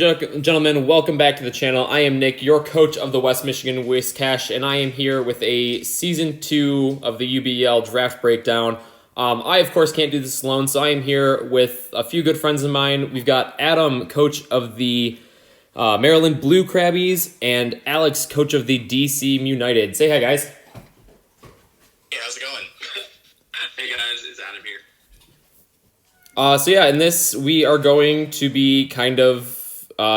Gentlemen, welcome back to the channel. I am Nick, your coach of the West Michigan Whiscash, and I am here with a Season 2 of the UBL draft breakdown. I, of course, can't do this alone, so I am here with a few good friends of mine. We've got Adam, coach of the Maryland Blue Crabbies, and Alex, coach of the DC United. Say hi, guys. Hey, how's it going? Hey, guys, it's Adam here. In this, we are going to be kind of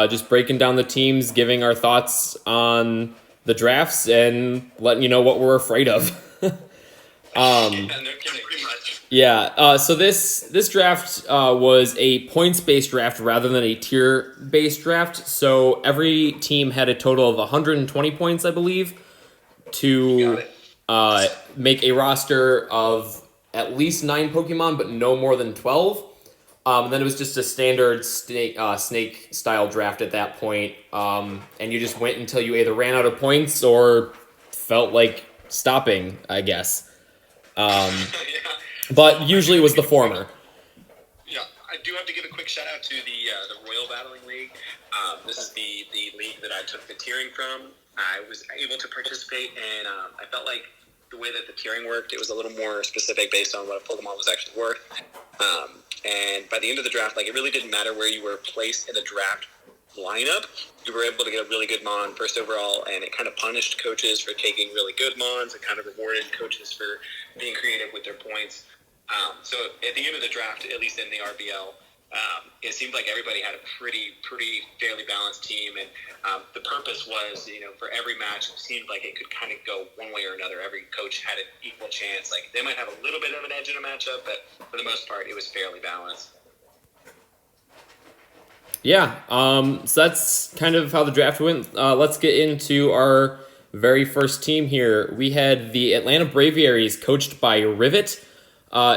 just breaking down the teams, giving our thoughts on the drafts, and letting you know what we're afraid of. Yeah, no kidding, pretty much. So this draft was a points-based draft rather than a tier-based draft. So every team had a total of 120 points, I believe, to make a roster of at least 9 Pokemon, but no more than 12. Then it was just a standard snake-style draft at that point, and you just went until you either ran out of points or felt like stopping, I guess. But usually it was the former. Yeah, I do have to give a quick shout out to the Royal Battling League. This is the league that I took the tiering from. I was able to participate, and I felt like the way that the tiering worked, it was a little more specific based on what a Pokemon was actually worth. And by the end of the draft, like, it really didn't matter where you were placed in the draft lineup. You were able to get a really good Mon first overall, and it kind of punished coaches for taking really good Mons. It kind of rewarded coaches for being creative with their points. So at the end of the draft, at least in the RBL, it seemed like everybody had a pretty fairly balanced team, and the purpose was, for every match, it seemed like it could kind of go one way or another. Every coach had an equal chance. Like, they might have a little bit of an edge in a matchup, but for the most part, it was fairly balanced. Yeah, so that's kind of how the draft went. Let's get into our very first team here. We had the Atlanta Braviaries, coached by Rivet.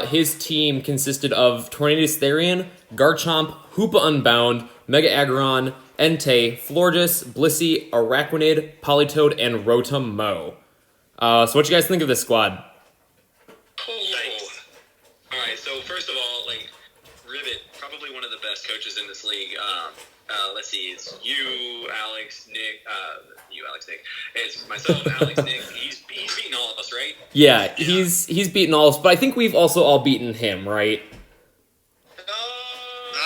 His team consisted of Tornadus Therian, Garchomp, Hoopa Unbound, Mega Aggron, Entei, Florges, Blissey, Araquanid, Politoed, and Rotom Mow. So what you guys think of this squad? Nice. All right, so first of all, Rivet, probably one of the best coaches in this league. Let's see, it's you, Alex, Nick. It's myself, Alex, Nick. He's beaten all of us, right? Yeah, he's beaten all of us, but I think we've also all beaten him, right?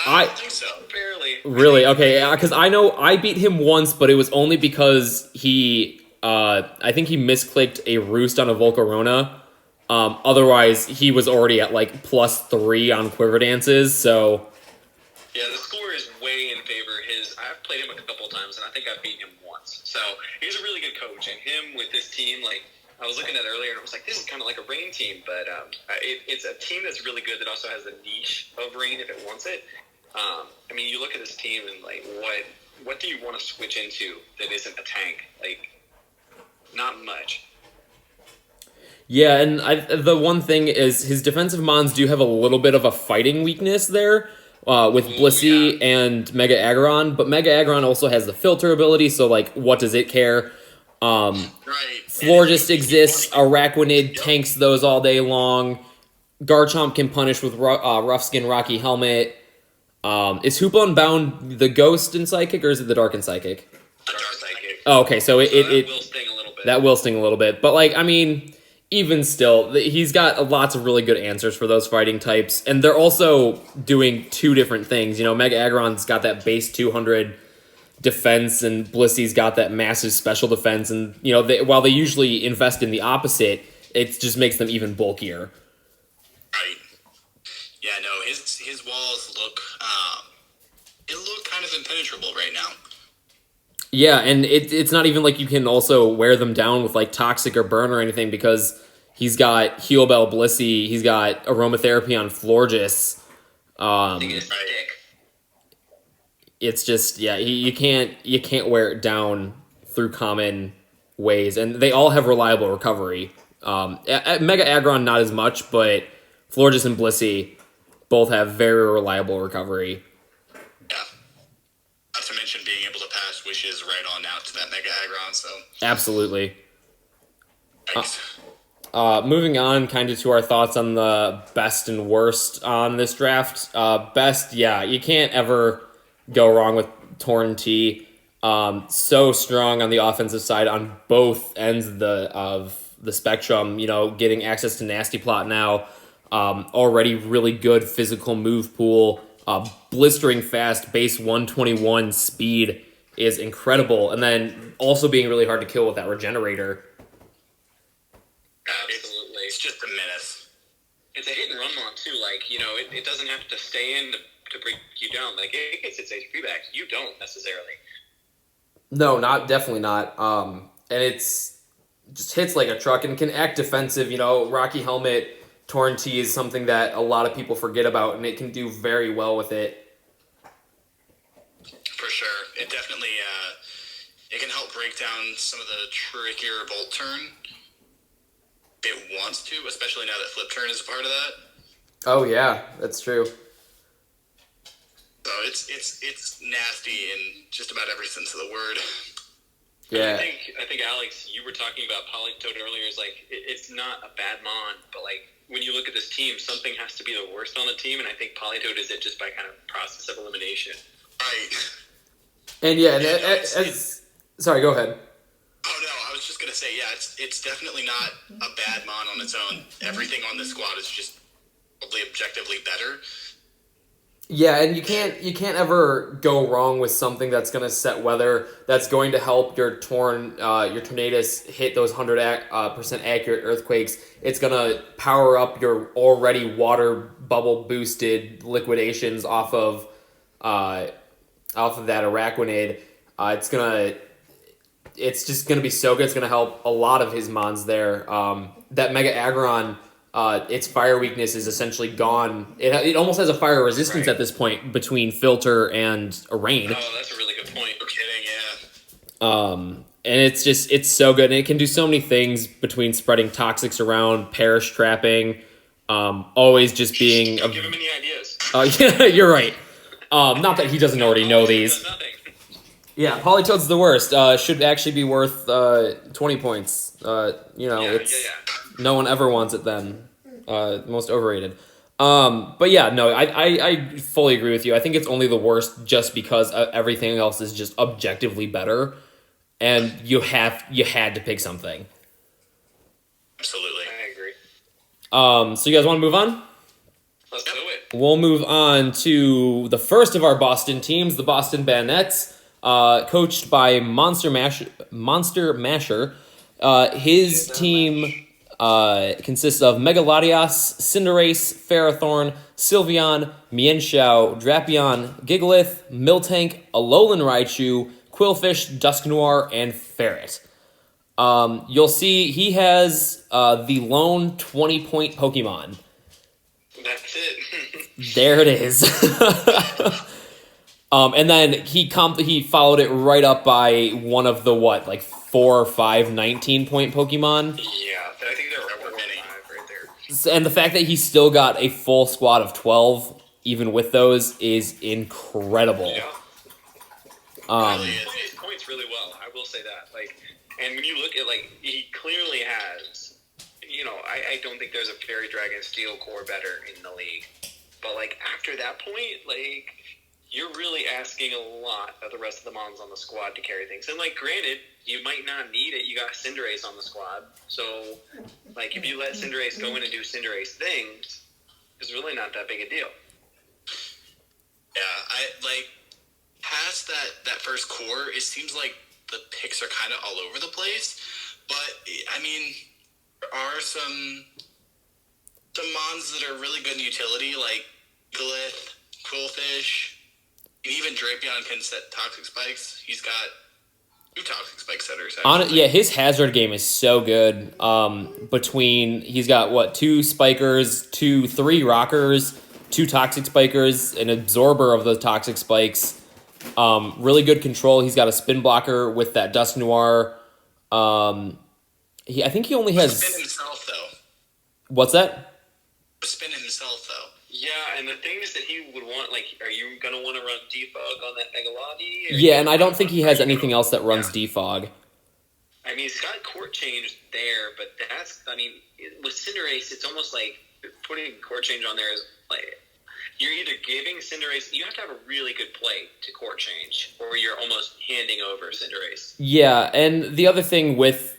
I think so, barely. Really? Okay, because I know I beat him once, but it was only because I think he misclicked a Roost on a Volcarona. Otherwise, he was already at +3 on Quiver Dances, so... Yeah, the score is way in favor. I've played him a couple of times, and I think I've beaten him once. So he's a really good coach, and him with this team, I was looking at it earlier, and I was like, this is kind of like a Rain team, but it's a team that's really good that also has the niche of Rain if it wants it. You look at this team, and what do you want to switch into that isn't a tank? Not much. Yeah, and the one thing is his defensive Mons do have a little bit of a fighting weakness there with Blissey and Mega Aggron, but Mega Aggron also has the filter ability, so what does it care? Right. Florges exists, Araquanid tanks those all day long, Garchomp can punish with Rough Skin Rocky Helmet. Is Hoopa Unbound the Ghost in Psychic, or is it the Dark in Psychic? The Dark Psychic. Oh, okay, so it will sting a little bit. That will sting a little bit, but even still, he's got lots of really good answers for those fighting types, and they're also doing two different things. Mega Aggron's got that base 200 defense, and Blissey's got that massive special defense, and while they usually invest in the opposite, it just makes them even bulkier. Right. Yeah, no, his walls look kind of impenetrable right now. Yeah, and it's not even like you can also wear them down with Toxic or Burn or anything, because he's got Heal Bell Blissey, he's got Aromatherapy on Florges. It's just, yeah, you can't wear it down through common ways, and they all have reliable recovery. Mega Aggron not as much, but Florges and Blissey both have very reliable recovery. Not to mention being able to pass wishes right on out to that Mega Aggron, so... Absolutely. Nice. Moving on kind of to our thoughts on the best and worst on this draft. Best, yeah, you can't ever go wrong with Torn T. So strong on the offensive side on both ends of the spectrum. Getting access to Nasty Plot now. Already really good physical move pool. Blistering fast, base 121 speed is incredible. And then also being really hard to kill with that regenerator. Absolutely. It's just a menace. It's a hit and run mod too. It doesn't have to stay in to break you down. It gets its HP back. You don't necessarily. No, definitely not. And it's just hits like a truck and can act defensive. Rocky Helmet, Torn T is something that a lot of people forget about, and it can do very well with it. For sure. It definitely it can help break down some of the trickier Bolt Turn. It wants to, especially now that Flip Turn is a part of that. Oh yeah, that's true. So it's nasty in just about every sense of the word. Yeah. I think Alex, you were talking about Polytoad earlier. It's not a bad mon, but when you look at this team, something has to be the worst on the team, and I think Polytoad is it just by kind of process of elimination. Right. And sorry, go ahead. Oh no, I was just gonna say, yeah, it's definitely not a bad mon on its own. Everything on this squad is just probably objectively better. Yeah, and you can't ever go wrong with something that's going to set weather, that's going to help your Tornadus hit those 100% accurate earthquakes. It's going to power up your already water bubble boosted liquidations off of that Araquanid. It's just gonna be so good. It's gonna help a lot of his mons there. That Mega Aggron, its fire weakness is essentially gone. It almost has a fire resistance at this point between Filter and a Rain. Oh, that's a really good point. No kidding, yeah. And it's so good, and it can do so many things between spreading toxics around, perish trapping, always just being. Don't give him any ideas. Yeah, you're right. Not that he doesn't already know these. Yeah, Polytoad's the worst. Should actually be worth 20 points. No one ever wants it then. Most overrated. But yeah, no, I fully agree with you. I think it's only the worst just because everything else is just objectively better, and you had to pick something. Absolutely. I agree. So you guys want to move on? Let's do it. We'll move on to the first of our Boston teams, the Boston Bandits, coached by Monster Masher. His team consists of Megalodios, Cinderace, Ferrothorn, Sylveon, Mienshao, Drapion, Gigalith, Miltank, Alolan Raichu, Quillfish, Dusknoir, and Ferret. You'll see he has the lone 20-point Pokemon. That's it. There it is. And then he followed it right up by one of the 4 or 5 19-point Pokemon. Yeah, I think there were 4 or 5 right there. And the fact that he still got a full squad of 12, even with those, is incredible. Yeah. Really He played his points really well. I will say that. And when you look at he clearly has. I don't think there's a Fairy Dragon Steel core better in the league. But after that point, you're really asking a lot of the rest of the mons on the squad to carry things. And granted, you might not need it. You got Cinderace on the squad. So if you let Cinderace go in and do Cinderace things, it's really not that big a deal. Yeah, past that first core, it seems like the picks are kind of all over the place. But there are some mons that are really good in utility, like Gigalith, Quillfish, and even Drapion can set toxic spikes. He's got 2 toxic spike setters. Yeah, his hazard game is so good. He's got 2 spikers, 3 rockers, 2 toxic spikers, an absorber of the toxic spikes. Really good control. He's got a spin blocker with that Dusknoir. I think he only has. Spin himself though. What's that? Spin himself though. Yeah, and the thing is that he would want, are you going to want to run Defog on that Megalodi? Yeah, and I don't think he has anything else that runs Defog. He's got Court Change there, but with Cinderace, it's almost like putting Court Change on there is, you're either giving Cinderace. You have to have a really good play to court change, or you're almost handing over Cinderace. Yeah, and the other thing with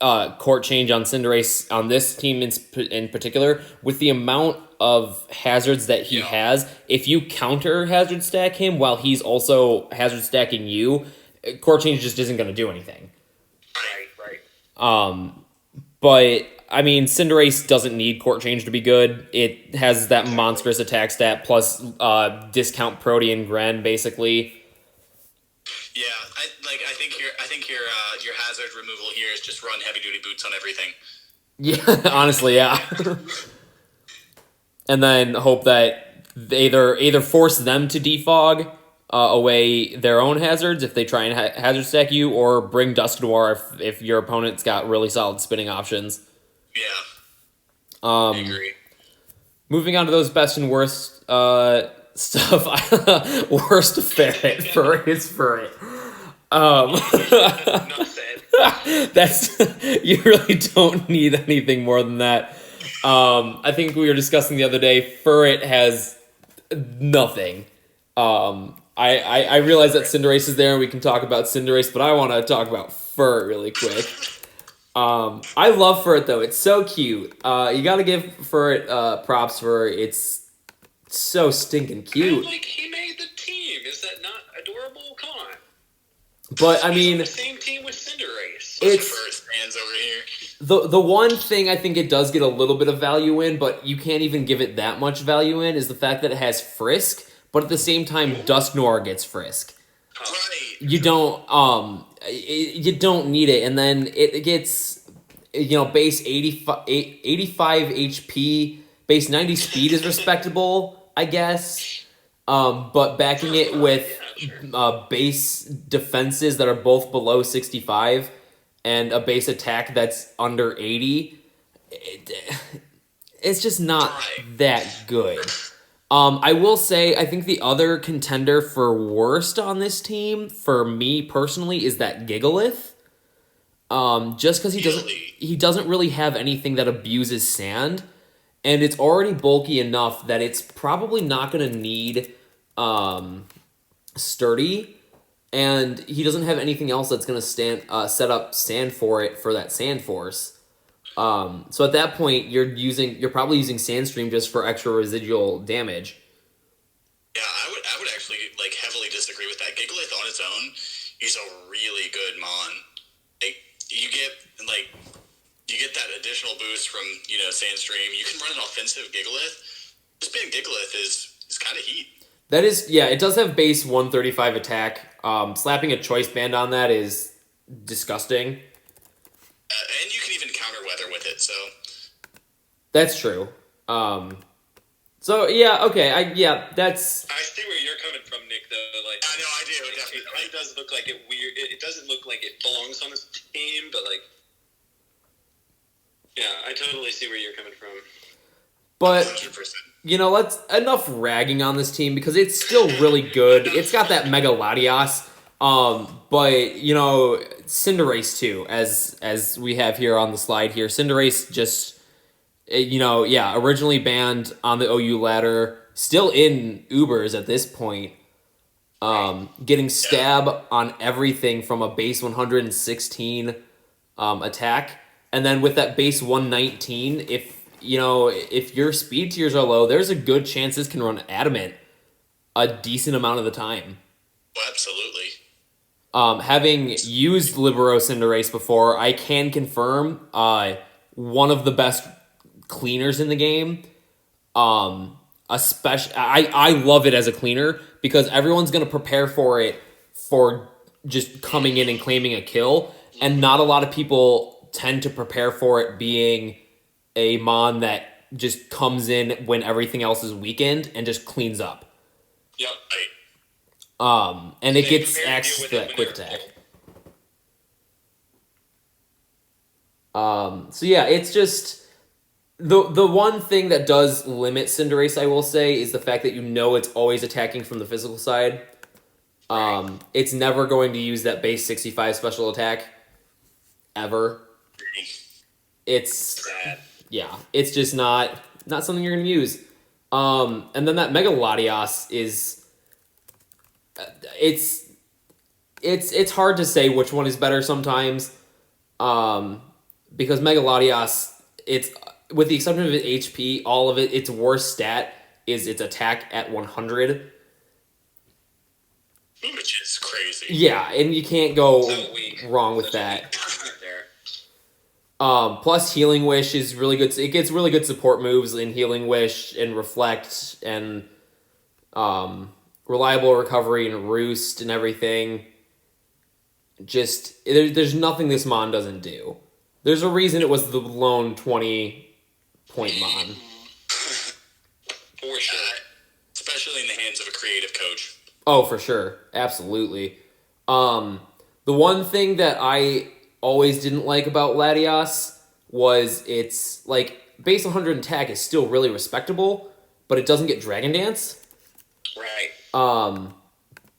court change on Cinderace on this team in particular, with the amount of hazards that he has, if you counter hazard stack him while he's also hazard stacking you, court change just isn't going to do anything. Right. But I mean, Cinderace doesn't need court change to be good. It has that monstrous attack stat plus discount Protean Gren basically. Yeah, I think your hazard removal here is just run heavy duty boots on everything. Yeah, honestly, yeah. And then hope that they either force them to defog away their own hazards if they try and hazard stack you, or bring Dusk Noir if your opponent's got really solid spinning options. Yeah. I agree. Moving on to those best and worst stuff. Worst ferret for his ferret. Enough said. That's you really don't need anything more than that. I think we were discussing the other day. Ferret has nothing. I realize that Cinderace is there and we can talk about Cinderace, but I want to talk about Ferret really quick. I love Ferret though. It's so cute. You got to give Ferret props for it's so stinking cute. And, like, he made the team. Is that not adorable? Come on. But I He's mean, on the same team with Cinderace. it's First fans over here. the one thing I think it does get a little bit of value in, but you can't even give it that much value in, is the fact that it has Frisk, but at the same time, Dusk Noir gets Frisk. Right. You don't you don't need it, and then it gets base 85 HP, base 90 speed is respectable, I guess. But backing it with base defenses that are both below 65 and a base attack that's under 80, it's just not that good. I will say, I think the other contender for worst on this team, for me personally, is that Gigalith. Just because he doesn't really have anything that abuses sand, and it's already bulky enough that it's probably not going to need sturdy, and he doesn't have anything else that's going to set up sand for it for that sand force. So at that point, you're probably using Sandstream just for extra residual damage. Yeah, I would actually heavily disagree with that. Gigalith on its own is a really good mon. You get that additional boost from Sandstream. You can run an offensive Gigalith. Just being Gigalith is kind of heat. That is, yeah, it does have base 135 attack. Slapping a choice band on that is disgusting. And you can even counter weather with it, so. That's true. So yeah, okay, that's. I see where you're coming from, Nick. Though, I know, I do, definitely. It does look like it weird. It doesn't look like it belongs on this team, but yeah, I totally see where you're coming from. But 100%. let's enough ragging on this team because it's still really good. It's got that Mega Latias. But Cinderace too, as we have here on the slide here. Cinderace just, originally banned on the OU ladder, still in Ubers at this point. Getting stab on everything from a base 116 attack, and then with that base 119, if your speed tiers are low, there's a good chance this can run Adamant a decent amount of the time. Well, absolutely. Having used Libero Cinderace before, I can confirm one of the best cleaners in the game. Especially, I love it as a cleaner because everyone's going to prepare for it for just coming in and claiming a kill, and not a lot of people tend to prepare for it being a mon that just comes in when everything else is weakened and just cleans up. Yep. And it gets access to that quick attack. So yeah, it's just the one thing that does limit Cinderace, I will say, is the fact that it's always attacking from the physical side. It's never going to use that base 65 special attack ever. It's sad. Yeah, it's just not something you're going to use. And then that Mega Latias is it's hard to say which one is better sometimes. Because Mega Latias, it's with the exception of its HP, all of it, its worst stat is its attack at 100. Which is crazy. Yeah, and you can't go So weak. wrong with Such a that. weak card there. Plus, Healing Wish is really good. It gets really good support moves in Healing Wish and Reflect and Reliable Recovery and Roost and everything. Just there's nothing this mon doesn't do. There's a reason it was the lone 20-point mon. For sure. Especially in the hands of a creative coach. Oh, for sure. Absolutely. The one thing that I always didn't like about Latias was its, like, base 100 attack is still really respectable, but it doesn't get Dragon Dance. Right.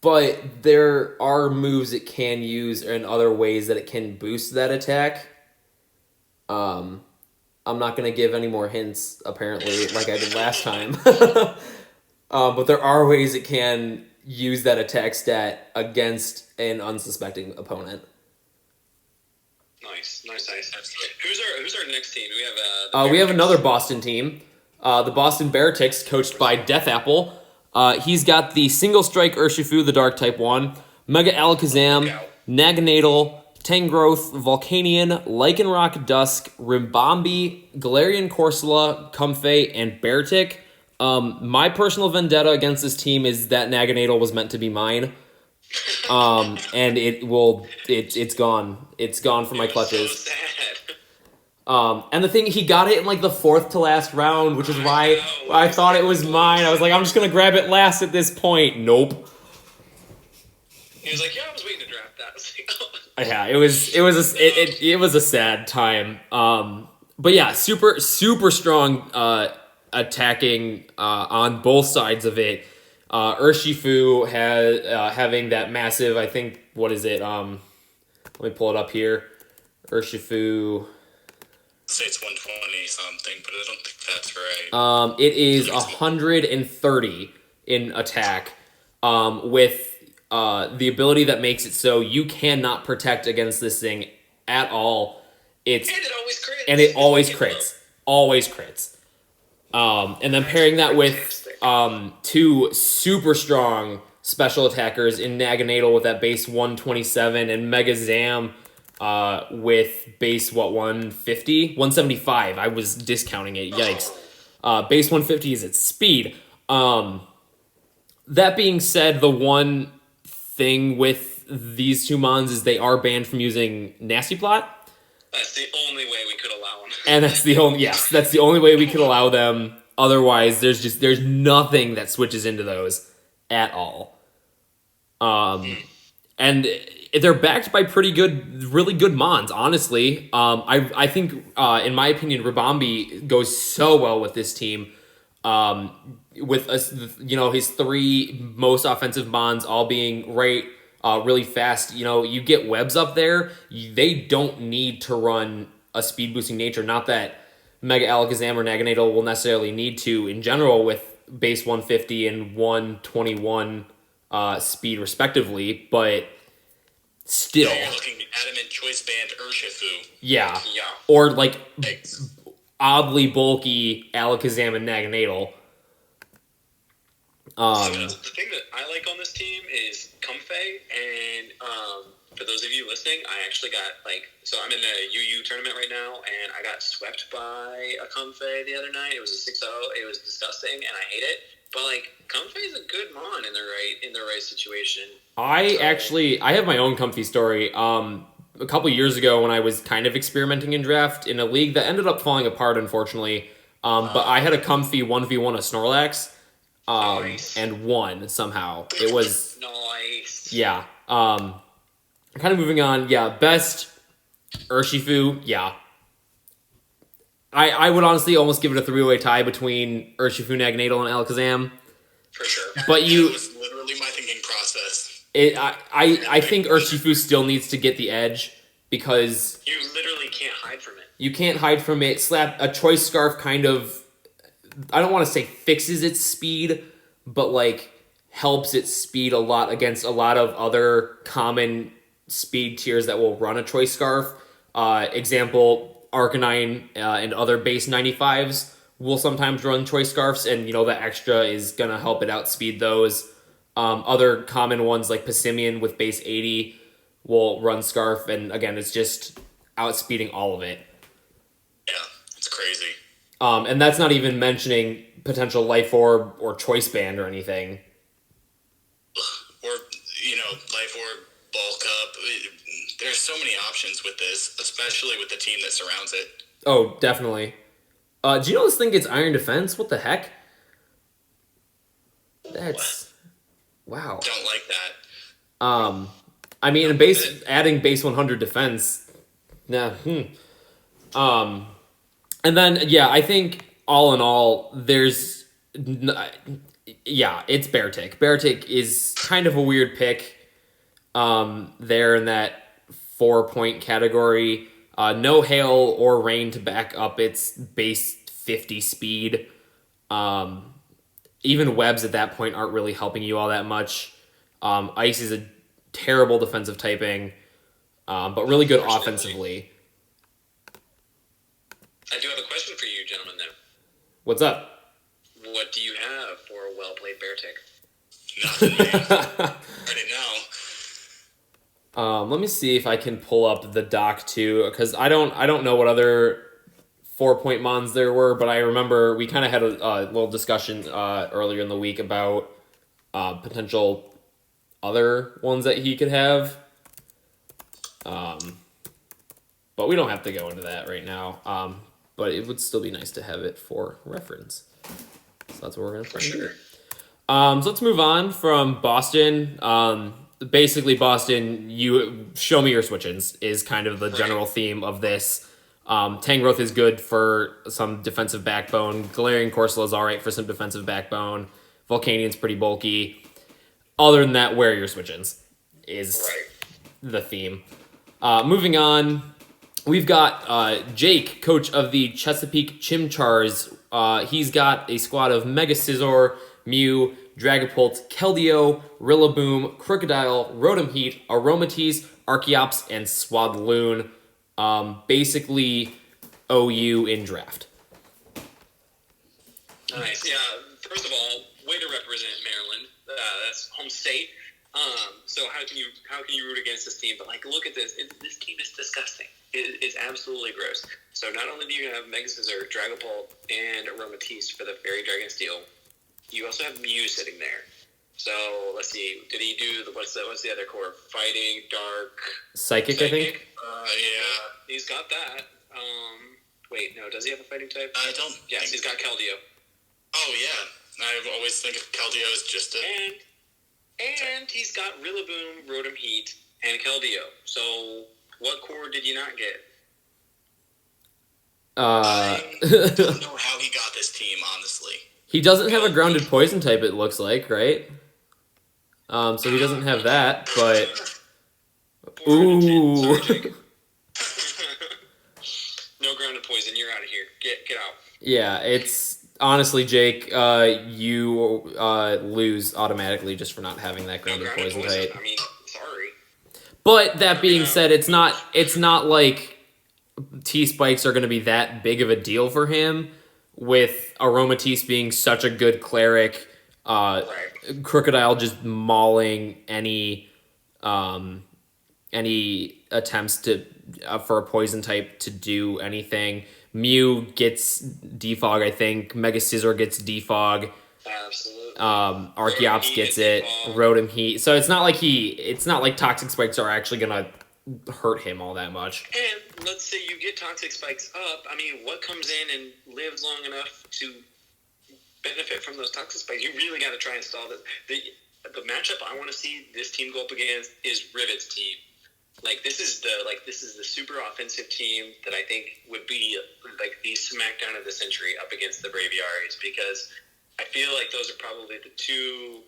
But there are moves it can use and other ways that it can boost that attack. I'm not going to give any more hints, apparently, like I did last time. But there are ways it can use that attack stat against an unsuspecting opponent. Nice. Who's our next team? We have We have Beartix. another Boston team, the Boston Beartix, coached by Death Apple. He's got the Single Strike Urshifu, the Dark Type 1, Mega Alakazam, Naganadel, Tangrowth, Volcanion, Lycanroc Dusk, Ribombee, Galarian Corsola, Comfey, and Beartic. My personal vendetta against this team is that Naganadel was meant to be mine. And it's gone. It's gone from my clutches. So sad. And the thing, he got it in like the 4th to last round, which is why I thought it was mine. I was like, I'm just gonna grab it last at this point. Nope. He was like, yeah, I was waiting to draft that. I was like, oh. Yeah, it was a sad time. But yeah, super strong attacking on both sides of it. Urshifu having that massive, I think, what is it? Let me pull it up here. Urshifu. Say it's 120 something, but I don't think that's right. It is 130 in attack, with the ability that makes it so you cannot protect against this thing at all. And it always crits. And it always crits. Always crits. And then pairing that with two super strong special attackers in Naganadel with that base 127 and Mega Zam with base 150? 175. I was discounting it. Yikes. Base 150 is its speed. That being said, the one thing with these two mons is they are banned from using Nasty Plot. That's the only way we could allow them. And that's the only way we could allow them. Otherwise, there's nothing that switches into those at all. And they're backed by really good mons, honestly. I think, in my opinion, Ribombee goes so well with this team. With his 3 most offensive mons all being really fast. You get webs up there. They don't need to run a speed boosting nature. Not that Mega Alakazam or Naganadel will necessarily need to in general with base 150 and 121 speed respectively, but still. Yeah, you're looking at Adamant Choice Band Urshifu. Yeah. Yeah. Or like oddly bulky Alakazam and Naganadel. The thing that I like on this team is Comfey, and for those of you listening, I actually got so I'm in a UU tournament right now, and I got swept by a Comfey the other night. It was a 6-0. It was disgusting, and I hate it. But Comfey is a good mon in the right situation. I have my own comfy story. A couple years ago when I was kind of experimenting in draft in a league that ended up falling apart, unfortunately. But I had a comfy 1v1 a Snorlax. Nice. And won somehow. It was Nice. yeah. Kind of moving on. Yeah, best Urshifu. Yeah, I would honestly almost give it a 3-way tie between Urshifu, Naganadel, and Alakazam. For sure. But That was literally my thinking process. I think Urshifu still needs to get the edge because You literally can't hide from it. you can't hide from it. Slap a choice scarf kind of I don't want to say fixes its speed, but like helps its speed a lot against a lot of other common speed tiers that will run a choice scarf. Example, Arcanine and other base 95s will sometimes run choice scarfs, and the extra is gonna help it outspeed those. Other common ones like Passimian with base 80 will run scarf, and again, it's just outspeeding all of it. Yeah, it's crazy. And that's not even mentioning potential Life Orb or Choice Band or anything. Or, Life Orb, Bulk Up. There's so many options with this, especially with the team that surrounds it. Oh, definitely. Do you know this thing gets Iron Defense? What the heck? That's... Wow. Don't like that. I mean, adding base 100 defense... Nah, and then, I think all in all, there's... it's Beartic. Beartic is kind of a weird pick there in that 4-point category. No hail or rain to back up its base 50 speed. Even webs at that point aren't really helping you all that much. Ice is a terrible defensive typing, but really good offensively. I do have a question for you, gentlemen, though. What's up? What do you have for a well-played Beartic? Nothing, man. Already know. Let me see if I can pull up the doc too, because I don't know what other 4-point mons there were, but I remember we kind of had a little discussion earlier in the week about potential other ones that he could have. But we don't have to go into that right now. But it would still be nice to have it for reference. So that's what we're going to try and do. So let's move on from Boston. Basically, Boston, you show me your switch-ins is kind of the general theme of this. Tangrowth is good for some defensive backbone. Galarian Corsola is all right for some defensive backbone. Volcanian's pretty bulky. Other than that, where are your switch-ins is the theme. Moving on, we've got Jake, coach of the Chesapeake Chimchars. He's got a squad of Mega Scizor, Mew, Dragapult, Keldeo, Rillaboom, Crocodile, Rotom Heat, Aromatisse, Archeops, and Swadloon. Basically, OU in draft. Nice. Yeah. First of all, way to represent Maryland. That's home state. So how can you root against this team? But look at this. This team is disgusting. It is absolutely gross. So not only do you have Mega Scizor, Dragapult, and Aromatisse for the Fairy Dragon Steel, you also have Mew sitting there. So let's see. Did he do what's the other core? Fighting, Dark, Psychic? I think. Yeah. He's got that. Wait, no. Does he have a fighting type? I don't. Yes, he's got Keldeo. Oh yeah. I always think of Keldeo as just a. And he's got Rillaboom, Rotom Heat, and Keldeo. So what core did you not get? I don't know how he got this team, honestly. He doesn't have a grounded poison type, it looks like, right? So he doesn't have that, but... Ooh. Sorry, Jake. No grounded poison, you're out of here. Get out. Yeah, it's... Honestly, Jake, you lose automatically just for not having that grounded poison type. I mean, sorry. But that being said, it's not like T-Spikes are going to be that big of a deal for him, with Aromatisse being such a good cleric, Crocodile just mauling any attempts to for a poison type to do anything. Mew gets defog, I think. Mega Scizor gets defog. Absolutely. Archeops gets it. Rotom Heat. So it's not like Toxic Spikes are actually gonna hurt him all that much. And let's say you get Toxic Spikes up. I mean, what comes in and lives long enough to benefit from those Toxic Spikes? You really got to try and stall this. The matchup I want to see this team go up against is Rivet's team. This is the super offensive team that I think would be the smackdown of the century up against the Braviaries, because I feel like those are probably the two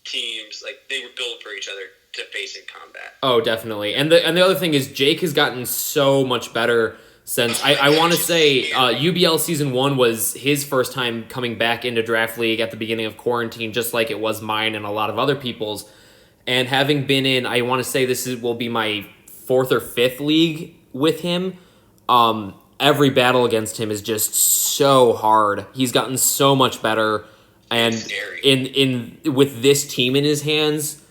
teams they were built for each other to face in combat. Oh, definitely. And the other thing is Jake has gotten so much better since I want to say UBL Season 1 was his first time coming back into Draft League at the beginning of quarantine, just like it was mine and a lot of other people's. And having been in, I want to say will be my 4th or 5th league with him. Every battle against him is just so hard. He's gotten so much better, and in with this team in his hands,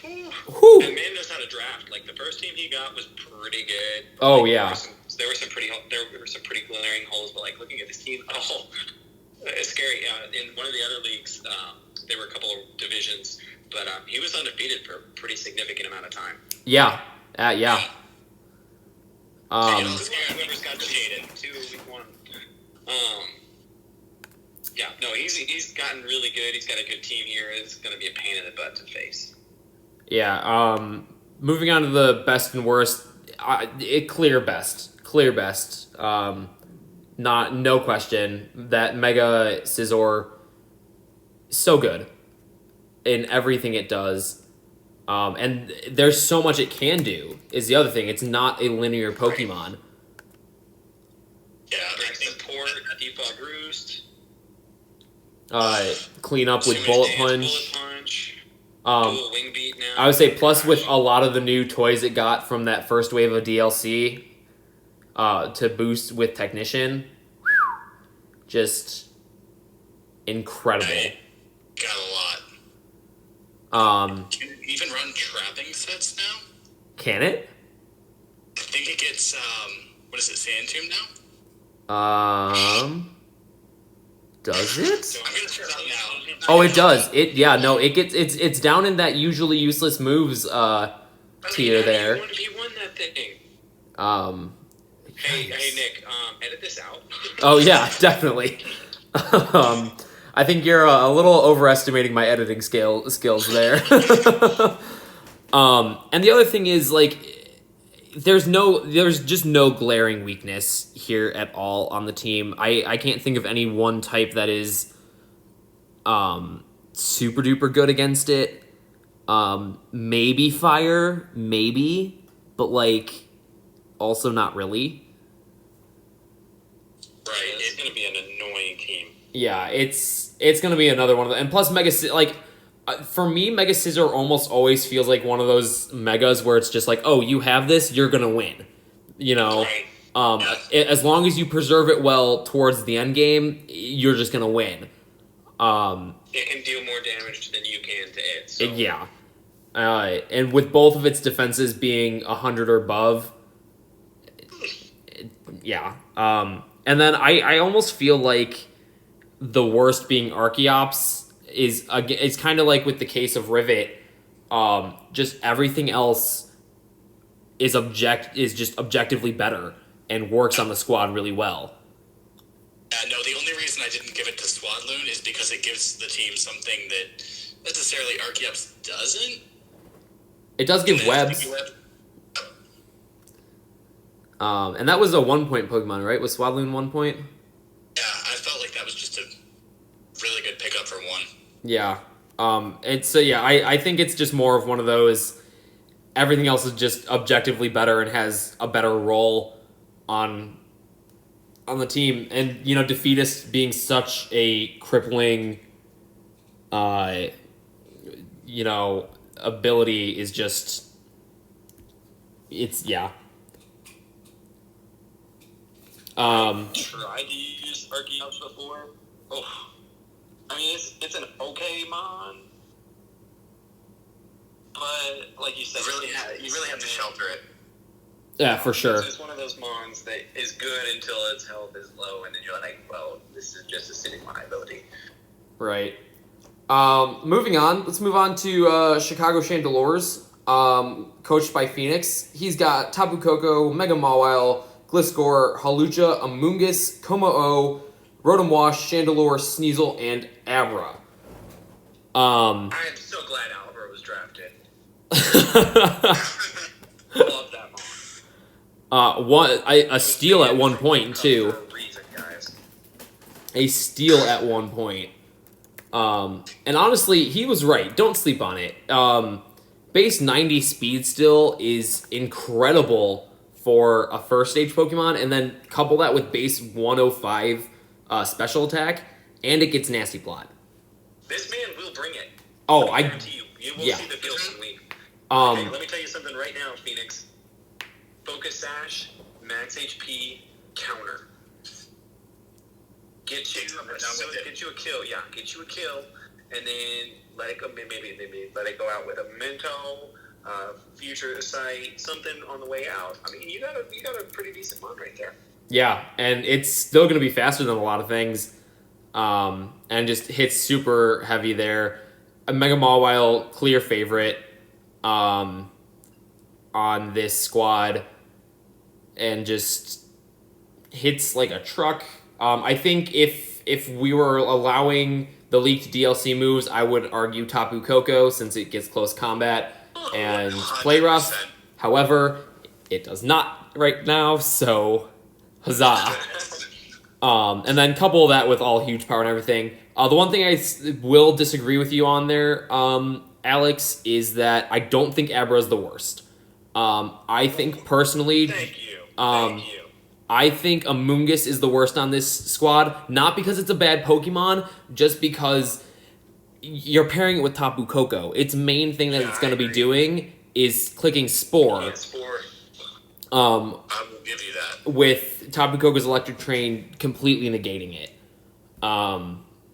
whew. And man knows how to draft. Like the first team he got was pretty good. Oh like, yeah, there were some pretty glaring holes. But like looking at this team, it's scary. In one of the other leagues, there were a couple of divisions, but he was undefeated for a pretty significant amount of time. Yeah. Whoever's got defeated to week 1. Yeah, no, he's gotten really good. He's got a good team here. It's going to be a pain in the butt to face. Yeah. Moving on to the best and worst, clear best. No question that Mega Scizor, so good in everything it does. And there's so much it can do, is the other thing. It's not a linear Pokemon. Right. Yeah, like support, default roost. Clean up with Bullet Punch. Dual Wing Beat now. I would say plus with a lot of the new toys it got from that first wave of DLC to boost with Technician. Just incredible. Right. Got a lot. Can it even run trapping sets now? Can it? I think it gets what is it, Sand Tomb now? Does it? So I'm gonna check it now. Oh, it does. It's down in that usually useless moves tier there. He won that thing. Hey Nick, edit this out. Oh yeah, definitely. I think you're a little overestimating my editing skills there. And the other thing is, like, there's just no glaring weakness here at all on the team. I can't think of any one type that is super duper good against it. Maybe fire, but like also not really. Right, it's gonna be an annoying team. Yeah, it's gonna be another one of them. And plus, for me, Mega Scizor almost always feels like one of those megas where it's just like, oh, you have this, you're gonna win. You know, right. As long as you preserve it well towards the end game, you're just gonna win. It can deal more damage than you can to it. So. Yeah, and with both of its defenses being 100 or above, yeah. And then I almost feel like the worst being Archeops is it's kind of like with the case of Rivet. Just everything else is just objectively better and works on the squad really well. No, the only reason I didn't give it to Swadloon is because it gives the team something that necessarily Archeops doesn't. It does give webs. And that was a 1-point Pokemon, right? Was Swadloon 1 point? Yeah, I felt like that was just a really good pickup for 1. Yeah. I think it's just more of one of those. Everything else is just objectively better and has a better role on the team. And Defeatist being such a crippling, ability is just. Yeah. Tried to use Archeops before. Oh, I mean it's an okay mon, but like you said, you really have to shelter it. Yeah, for sure. It's one of those mons that is good until its health is low, and then you're like, well, this is just a sitting liability. Right. Moving on. Let's move on to Chicago Chandelures, coached by Phoenix. He's got Tapu Koko, Mega Mawile, Gliscor, Halucha, Amoonguss, Como-O, Rotom Wash, Chandelure, Sneasel, and Abra. I am so glad Albert was drafted. Love that mon. A steal at one point too. For a reason, guys. A steal at one point. And honestly, he was right. Don't sleep on it. Base 90 speed still is incredible for a first stage Pokemon, and then couple that with base 105 special attack, and it gets Nasty Plot. This man will bring it. Oh, I guarantee you. You will see the Gilson week. Okay, let me tell you something right now, Phoenix. Focus Sash, max HP, counter. Get you a kill, get you a kill, and then let it go. Maybe let it go out with a Mento, Future Sight, something on the way out. I mean, you got a pretty decent mon right there. Yeah, and it's still going to be faster than a lot of things, and just hits super heavy there. A Mega Mawile, clear favorite on this squad, and just hits like a truck. I think if we were allowing the leaked DLC moves, I would argue Tapu Koko, since it gets close combat and play rough. 100%. However, it does not right now, so huzzah. And then couple that with all huge power and everything. The one thing I will disagree with you on there, Alex, is that I don't think Abra is the worst. I think personally... Thank you. I think Amoonguss is the worst on this squad, not because it's a bad Pokemon, just because you're pairing it with Tapu Koko. Its main thing that it's going to be doing is clicking Spore. Yeah, Spore. I will give you that. With Tapu Koko's Electric Train completely negating it.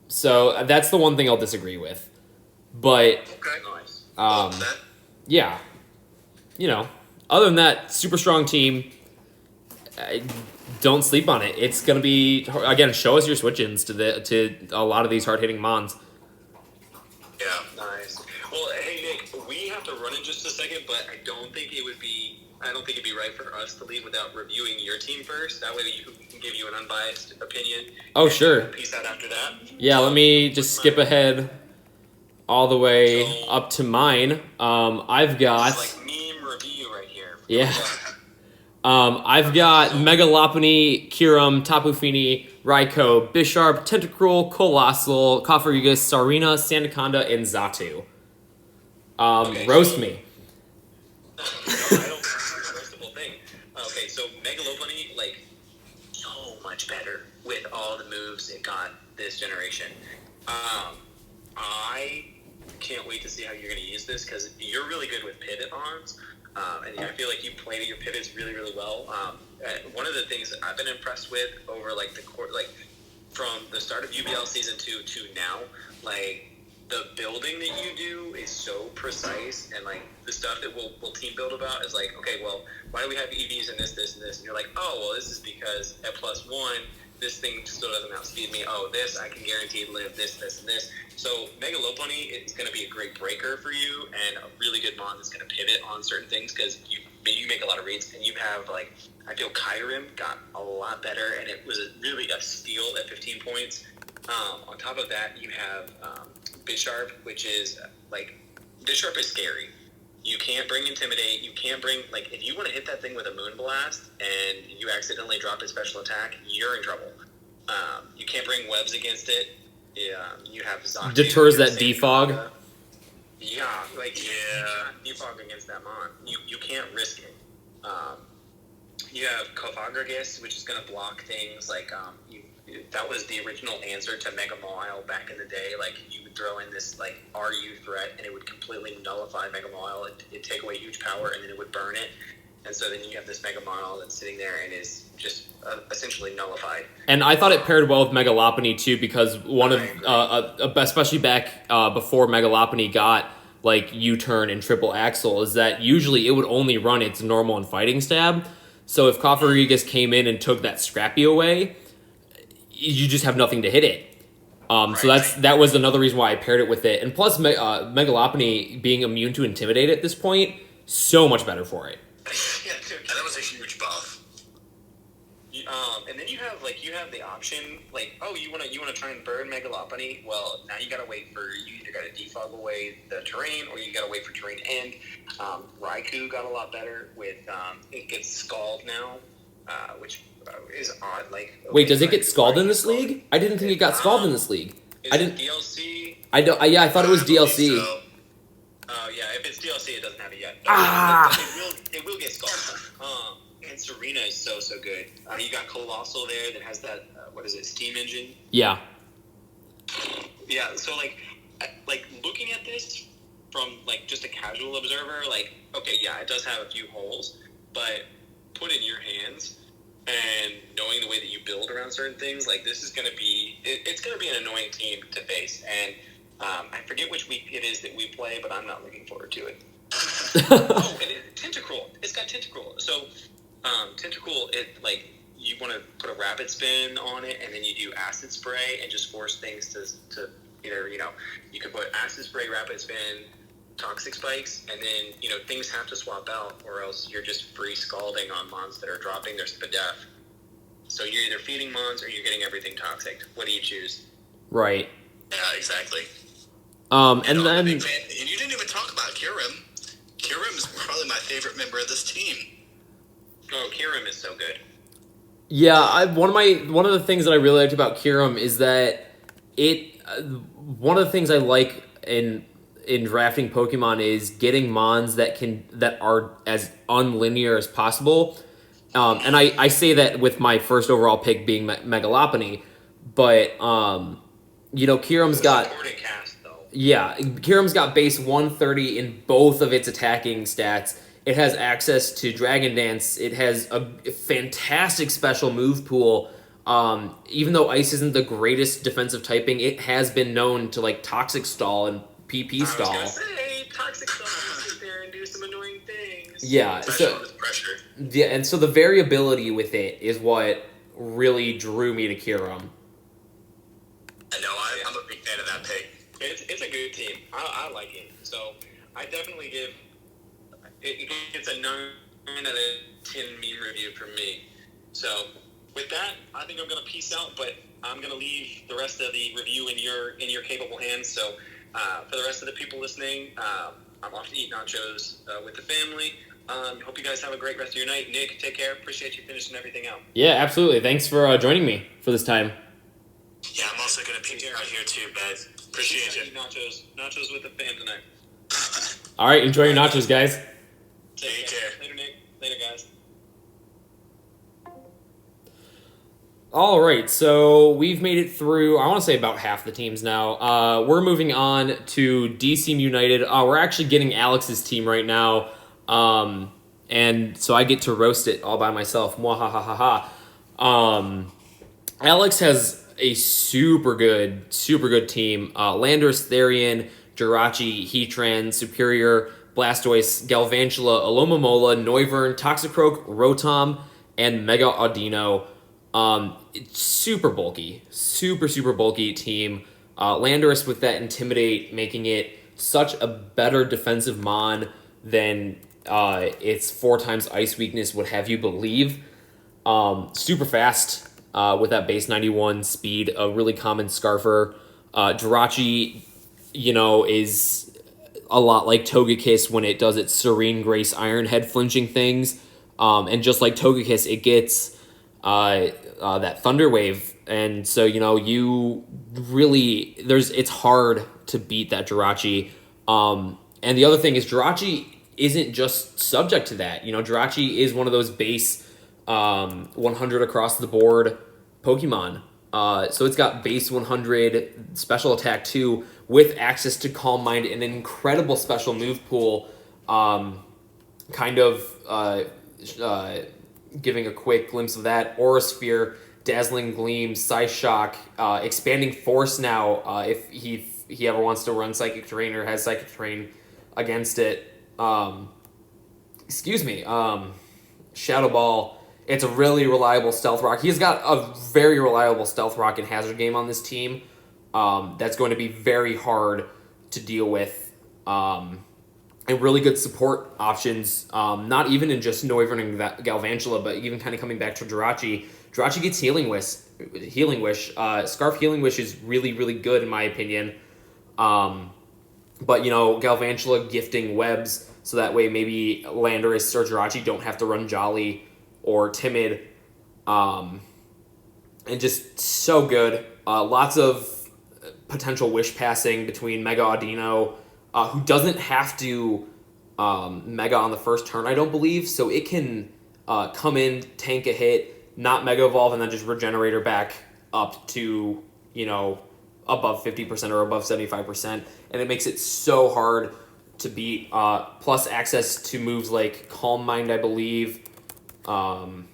So that's the one thing I'll disagree with. But, Okay. Nice. yeah. You know, other than that, super strong team. Don't sleep on it. It's gonna be, again, show us your switch-ins to a lot of these hard-hitting mons. Yeah. Nice. Well, hey Nick, we have to run in just a second, but I don't think it'd be right for us to leave without reviewing your team first. That way we can give you an unbiased opinion. Oh, sure. Peace out after that. Yeah, let me just skip ahead all the way up to mine. I've got... It's like meme review right here. Yeah. I've got Mega Lopunny, Kyurem, Tapu Fini, Raikou, Bisharp, Tentacruel, Colossal, Cofagrigus, Sarina, Sandaconda, and Xatu. Roast me. No, I don't think it's a roastable thing. Okay, so Mega Lopunny, like, so much better with all the moves it got this generation. I can't wait to see how you're going to use this, because you're really good with pivot-ons. And I feel like you played your pivots really, really well. One of the things that I've been impressed with over like from the start of UBL Season 2 to now, like the building that you do is so precise, and like the stuff that we'll team build about is like, okay, well, why do we have EVs and this, and this? And you're like, oh, well, this is because at +1, this thing still doesn't outspeed me. Oh, this, I can guarantee live this, and this. So Mega Lopunny is going to be a great breaker for you, and a really good mon that's going to pivot on certain things, because you make a lot of reads, and you have, like, I feel Kyurem got a lot better, and it was really a steal at 15 points. On top of that, you have Bisharp, which is, like, Bisharp is scary. You can't bring Intimidate. You can't bring, like, if you want to hit that thing with a Moonblast and you accidentally drop its special attack, you're in trouble. You can't bring Webs against it. Yeah, you have Xatu. Deters that defog. Yeah, like, defog against that mon. You can't risk it. You have Cofagrigus, which is going to block things like, that was the original answer to Mega Mawile back in the day. Like, you would throw in this, like, RU threat, and it would completely nullify Mega Mawile. It'd take away huge power, and then it would burn it. And so then you have this Mega Mawile that's sitting there and is just essentially nullified. And I thought it paired well with Mega Lopunny, too, because one of, especially back before Mega Lopunny got, like, U-turn and triple axle, is that usually it would only run its normal and fighting stab. So if Cofagrigus came in and took that Scrappy away, you just have nothing to hit it. So that was another reason why I paired it with it. And plus, Mega Lopunny being immune to Intimidate at this point, so much better for it. Yeah, dude, and that was a huge buff. And then you have the option, like, oh, you wanna try and burn Mega Lopunny. Well, now you gotta wait for, you either gotta defog away the terrain, or you gotta wait for terrain end. Raikou got a lot better with it gets Scald now, which is odd. Like, okay, wait, does it get Scald in this league? I didn't think it got Scald in this league. I didn't DLC. I thought it was DLC. So. Oh yeah, if it's DLC, it doesn't have it yet. Ah! It will get Scald. and Serena is so good. You got Colossal there that has that steam engine. Yeah. Yeah, so like looking at this from like just a casual observer, like, okay, yeah, it does have a few holes, but put in your hands and knowing the way that you build around certain things, like this is going to be it's going to be an annoying team to face. And I forget which week it is that we play, but I'm not looking forward to it. Oh, and Tentacruel. It's got Tentacruel. So Tentacruel, it like you want to put a rapid spin on it, and then you do acid spray and just force things to either, you can put acid spray, rapid spin, toxic spikes, and then, things have to swap out, or else you're just free scalding on mons that are dropping their spadef. So you're either feeding mons or you're getting everything toxic. What do you choose? Right. Yeah, exactly. And I'm a then big fan. And you didn't even talk about Kirim. Kirim is probably my favorite member of this team. Oh, Kirim is so good. yeah, one of the things that I really liked about Kirim is that one of the things I like in drafting Pokemon is getting mons that are as unlinear as possible. And I say that with my first overall pick being Megalopony, but Kirim's got Supporting cast, though. yeah, Kirim's got base 130 in both of its attacking stats. It has access to Dragon Dance. It has a fantastic special move pool. Even though Ice isn't the greatest defensive typing, it has been known to like Toxic Stall and PP Stall. I was gonna say Toxic Stall will sit there and do some annoying things. Yeah, Especially with pressure. yeah, and so the variability with it is what really drew me to Kirim. I know, I'm a big fan of that pick. It's a good team. I like it. So I definitely give it's a 9 out of 10 meme review from me. So with that, I think I'm gonna peace out, but I'm gonna leave the rest of the review in your capable hands. So for the rest of the people listening, I'm off to eat nachos with the family. Hope you guys have a great rest of your night. Nick, take care. Appreciate you finishing everything out. Yeah, absolutely. Thanks for joining me for this time. Yeah, I'm also going to peek out here too, guys. Appreciate you. Nachos with the fam tonight. All right, enjoy your nachos, guys. Take care. Later, Nick. Later, guys. All right, so we've made it through, I want to say about half the teams now. We're moving on to D-Team United. We're actually getting Alex's team right now, and so I get to roast it all by myself. Mwahahaha. Alex has a super good team. Landorus, Therian, Jirachi, Heatran, Superior, Blastoise, Galvantula, Alomomola, Noivern, Toxicroak, Rotom, and Mega Audino. It's super bulky team. Landorus with that Intimidate, making it such a better defensive mon than its 4 times ice weakness would have you believe. Super fast with that base 91 speed, a really common Scarfer. Jirachi, is a lot like Togekiss when it does its Serene Grace Iron Head flinching things. And just like Togekiss, it gets that Thunder Wave, and so you really it's hard to beat that Jirachi. And the other thing is Jirachi isn't just subject to that. Jirachi is one of those base 100 across the board Pokemon. So it's got base 100 special attack 2 with access to Calm Mind, an incredible special move pool. Giving a quick glimpse of that: Aura Sphere, Dazzling Gleam, Psyshock, Expanding Force now, if he ever wants to run Psychic Terrain or has Psychic Terrain against it. Shadow Ball. It's a really reliable Stealth Rock. He's got a very reliable Stealth Rock and Hazard Game on this team. That's going to be very hard to deal with. And really good support options, not even in just Noivern and Galvantula, but even kind of coming back to Jirachi. Jirachi gets Healing Wish. Scarf Healing Wish is really, really good in my opinion. But, Galvantula gifting Webs, so that way maybe Landorus or Jirachi don't have to run Jolly or Timid. And just so good. Lots of potential Wish passing between Mega Audino, who doesn't have to Mega on the first turn, I don't believe, so it can come in, tank a hit, not Mega Evolve, and then just Regenerator back up to, above 50% or above 75%. And it makes it so hard to beat. Plus access to moves like Calm Mind, I believe. And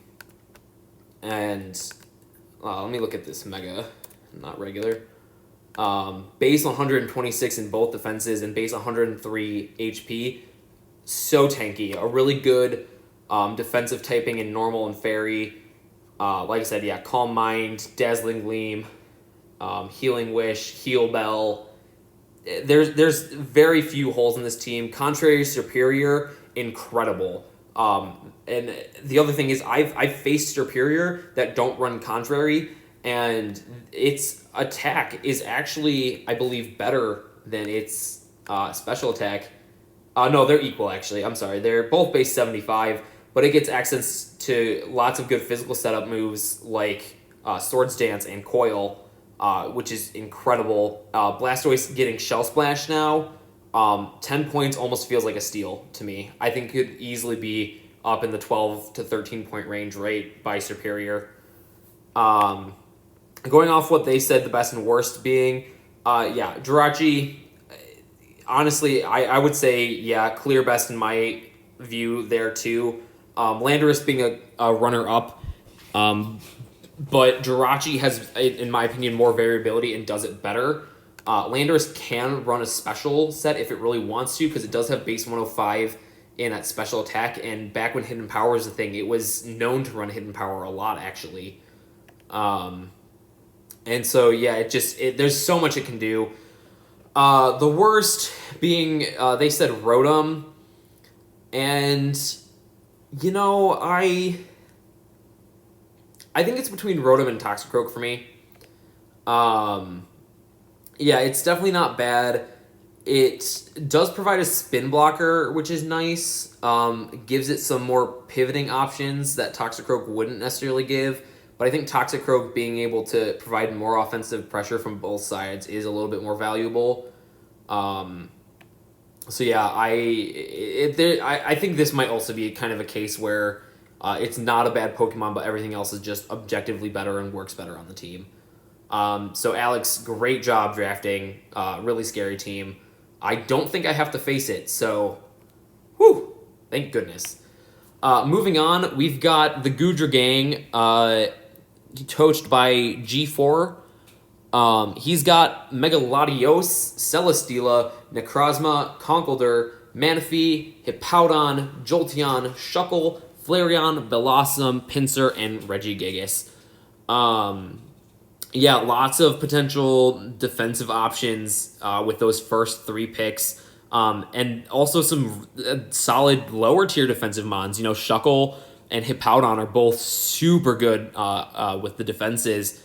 let me look at this Mega, not regular. Base 126 in both defenses and base 103 HP. So tanky. A really good defensive typing in normal and fairy. Like I said, yeah, Calm Mind, Dazzling Gleam, Healing Wish, Heal Bell. There's very few holes in this team. Contrary Superior, incredible. And the other thing is I've faced Superior that don't run Contrary, and its attack is actually, I believe, better than its special attack. No, they're equal, actually. I'm sorry. They're both base 75, but it gets access to lots of good physical setup moves like Swords Dance and Coil, which is incredible. Blastoise getting Shell Splash now, 10 points almost feels like a steal to me. I think it could easily be up in the 12 to 13 point range right by Superior. Going off what they said, the best and worst being, Jirachi, honestly, I would say, clear best in my view there too. Landorus being a runner-up, but Jirachi has, in my opinion, more variability and does it better. Landorus can run a special set if it really wants to, because it does have base 105 in at special attack, and back when Hidden Power was a thing, it was known to run Hidden Power a lot, actually. And so, there's so much it can do. The worst being, they said Rotom, and, I think it's between Rotom and Toxicroak for me. It's definitely not bad. It does provide a spin blocker, which is nice. Gives it some more pivoting options that Toxicroak wouldn't necessarily give. But I think Toxicroak being able to provide more offensive pressure from both sides is a little bit more valuable. I think this might also be kind of a case where it's not a bad Pokemon, but everything else is just objectively better and works better on the team. So Alex, great job drafting. Really scary team. I don't think I have to face it, so thank goodness. Moving on, we've got the Goodra Gang, coached by G4. He's got Megalodios, Celesteela, Necrozma, Conkeldurr, Manaphy, Hippowdon, Jolteon, Shuckle, Flareon, Bellossom, Pinsir, and Regigigas. Lots of potential defensive options with those first three picks. And also some solid lower tier defensive mons. Shuckle and Hippowdon are both super good with the defenses.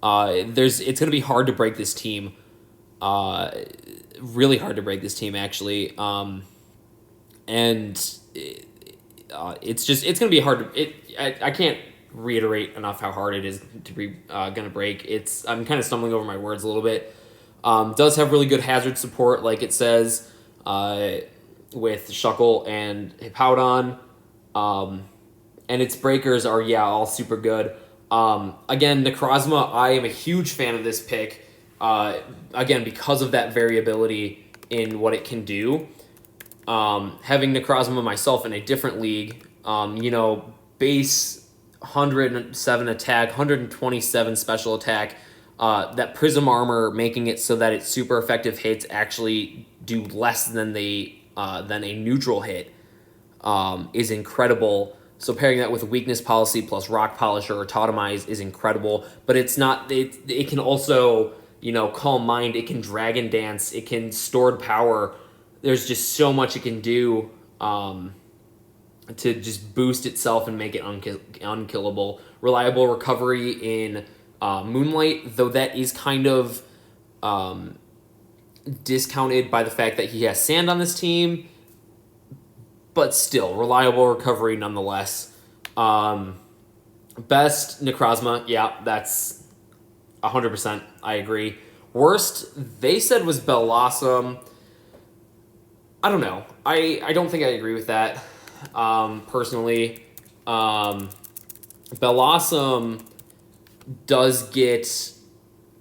It's going to be hard to break this team. Really hard to break this team, actually. It's going to be hard to... I can't reiterate enough how hard it is to be going to break. I'm kind of stumbling over my words a little bit. Does have really good hazard support, like it says, with Shuckle and Hippowdon. And its breakers are, all super good. Again, Necrozma, I am a huge fan of this pick. Again, because of that variability in what it can do. Having Necrozma myself in a different league, base 107 attack, 127 special attack, that Prism Armor making it so that its super effective hits actually do less than a neutral hit is incredible. So pairing that with Weakness Policy plus Rock Polisher or Totemize is incredible. But it's not. It can also Calm Mind. It can Dragon Dance. It can Stored Power. There's just so much it can do to just boost itself and make it unkillable. Reliable recovery in Moonlight, though that is kind of discounted by the fact that he has Sand on this team. But still, reliable recovery nonetheless. Best, Necrozma. That's 100%. I agree. Worst, they said was Bellossom. I don't know. I don't think I agree with that, personally. Bellossom does get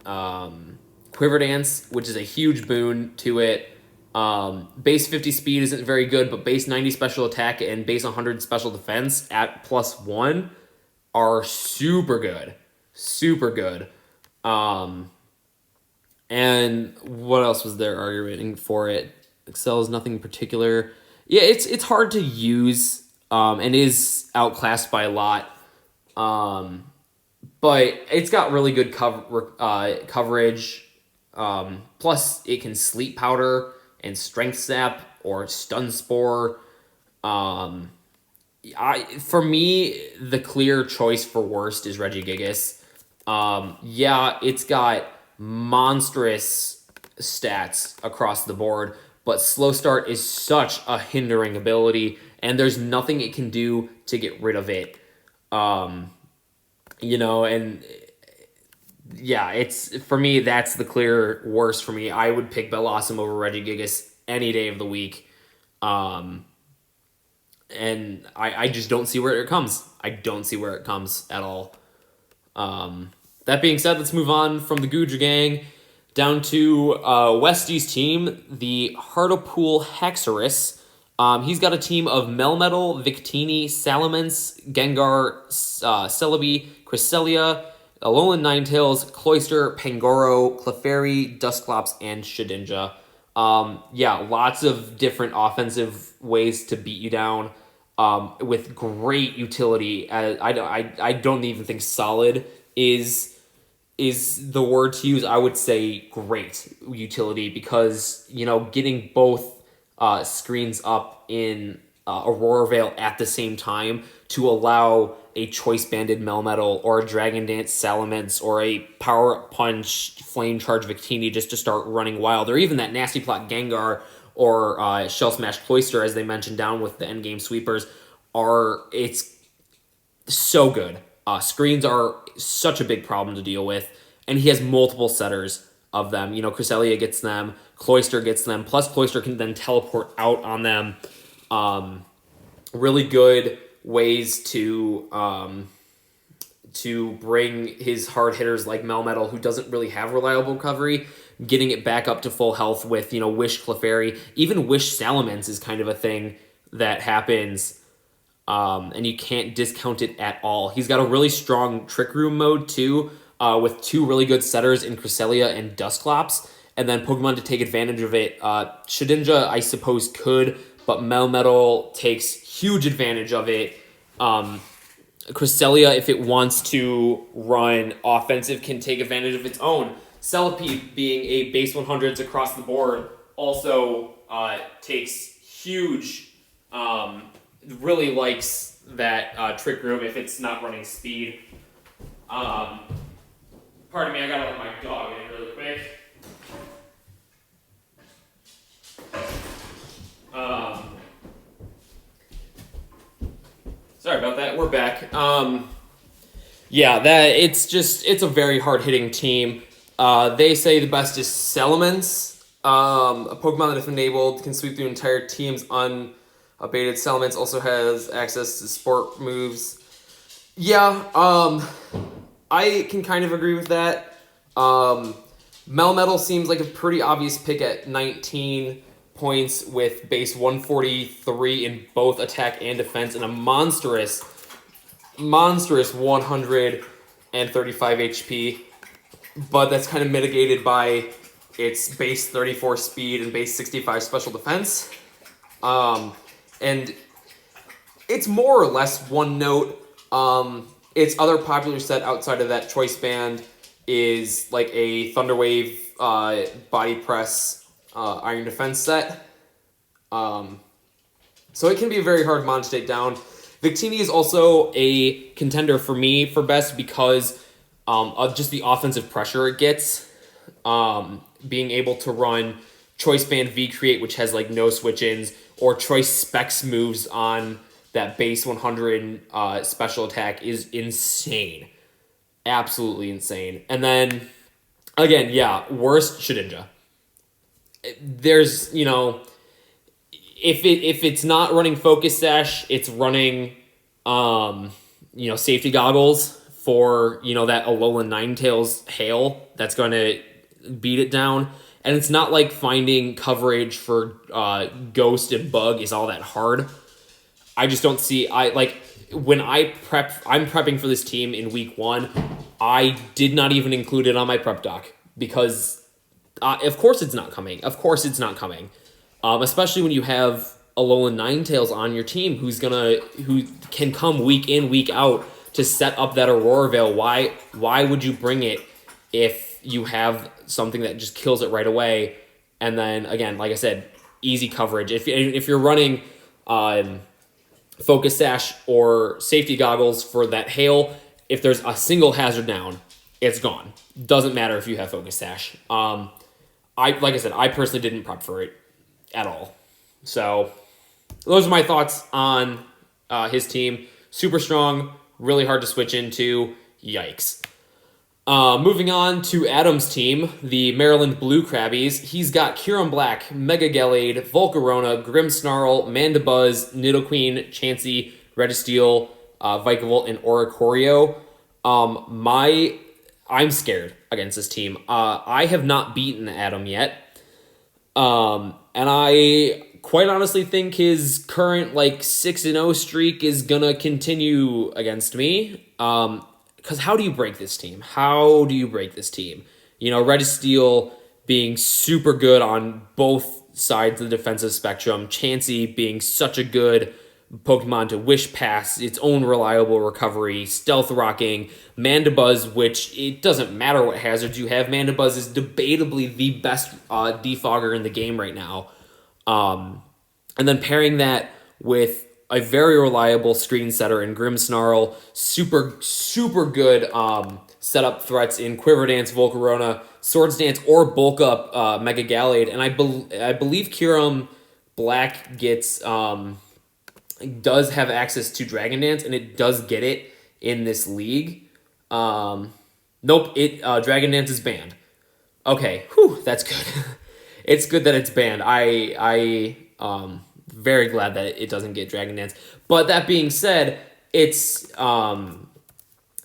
Quiver Dance, which is a huge boon to it. Base 50 speed isn't very good, but base 90 special attack and base 100 special defense at +1 are super good. Super good. And what else was there arguing for it? Excel is nothing particular. Yeah, it's hard to use and is outclassed by a lot. But it's got really good coverage. Plus, it can sleep powder and strength sap or stun spore. For me, the clear choice for worst is Regigigas. Yeah, it's got monstrous stats across the board, but slow start is such a hindering ability, and there's nothing it can do to get rid of it. And yeah, it's for me that's the clear worst for me. I would pick Bellossom over Regigigas any day of the week. And I just don't see where it comes. I don't see where it comes at all. That being said, let's move on from the Guja Gang down to Westy's team, the Hartlepool Hexorus. He's got a team of Melmetal, Victini, Salamence, Gengar, Celebi, Cresselia, Alolan Ninetales, Cloyster, Pangoro, Clefairy, Dusclops, and Shedinja. Lots of different offensive ways to beat you down with great utility. I don't even think solid is the word to use. I would say great utility because, getting both screens up in Aurora Veil at the same time to allow a Choice Banded Melmetal or a Dragon Dance Salamence or a Power Punch Flame Charge Victini just to start running wild, or even that Nasty Plot Gengar or Shell Smash Cloyster, as they mentioned down with the endgame sweepers, it's so good. Screens are such a big problem to deal with, and he has multiple setters of them. Cresselia gets them, Cloyster gets them, plus Cloyster can then teleport out on them. Really good ways to bring his hard hitters like Melmetal, who doesn't really have reliable recovery, getting it back up to full health with, Wish Clefairy. Even Wish Salamence is kind of a thing that happens, and you can't discount it at all. He's got a really strong Trick Room mode, too, with two really good setters in Cresselia and Dusclops, and then Pokemon to take advantage of it. Shedinja, I suppose, could, but Melmetal takes huge advantage of it. Cresselia, if it wants to run offensive, can take advantage of its own. Celebi, being a base 100s across the board, also takes huge, really likes that Trick Room if it's not running speed. Pardon me, I gotta let my dog in really quick. Sorry about that. We're back. It's a very hard hitting team. They say the best is Salamence, a Pokemon that, if enabled, can sweep through entire teams unabated. Salamence also has access to sport moves. I can kind of agree with that. Melmetal seems like a pretty obvious pick at 19 points with base 143 in both attack and defense and a monstrous 135 HP. But that's kind of mitigated by its base 34 speed and base 65 special defense. And it's more or less one note. Its other popular set outside of that choice band is like a Thunderwave body press Iron Defense set. So it can be a very hard mon to take down. Victini is also a contender for me for best because of just the offensive pressure it gets. Being able to run Choice Band V-Create, which has like no switch-ins, or Choice Specs moves on that base 100 special attack is insane. Absolutely insane. And then, again, worst Shedinja. There's, if it's not running Focus Sash, it's running Safety goggles for, that Alolan Ninetales hail that's going to beat it down. And it's not like finding coverage for Ghost and Bug is all that hard. I just don't see, when I'm prepping for this team in week 1, I did not even include it on my prep doc because of course it's not coming. Of course it's not coming. Especially when you have Alolan Ninetales on your team who can come week in, week out to set up that Aurora Veil. Why would you bring it if you have something that just kills it right away? And then again, like I said, easy coverage. If you're running Focus Sash or safety goggles for that hail, if there's a single hazard down, it's gone. Doesn't matter if you have Focus Sash. Like I said, I personally didn't prep for it at all. So those are my thoughts on his team. Super strong, really hard to switch into. Yikes. Moving on to Adam's team, the Maryland Blue Crabbies. He's got Kyurem Black, Mega Gallade, Volcarona, Grimmsnarl, Mandibuzz, Nidoqueen, Chansey, Registeel, Vikavolt, and Oricorio. I'm scared against this team. I have not beaten Adam yet. And I quite honestly think his current 6-0 streak is gonna continue against me. Because how do you break this team? Registeel being super good on both sides of the defensive spectrum. Chansey being such a good Pokemon to wish past, its own reliable recovery, stealth rocking. Mandibuzz, which it doesn't matter what hazards you have. Mandibuzz is debatably the best defogger in the game right now. And then pairing that with a very reliable screen setter in Grimmsnarl, super good setup threats in Quiver Dance, Volcarona, Swords Dance, or Bulk Up Mega Gallade. And I believe Kyurem Black does have access to Dragon Dance, and it does get it in this league. Nope, Dragon Dance is banned. Okay, that's good. It's good that it's banned. I very glad that it doesn't get Dragon Dance. But that being said, its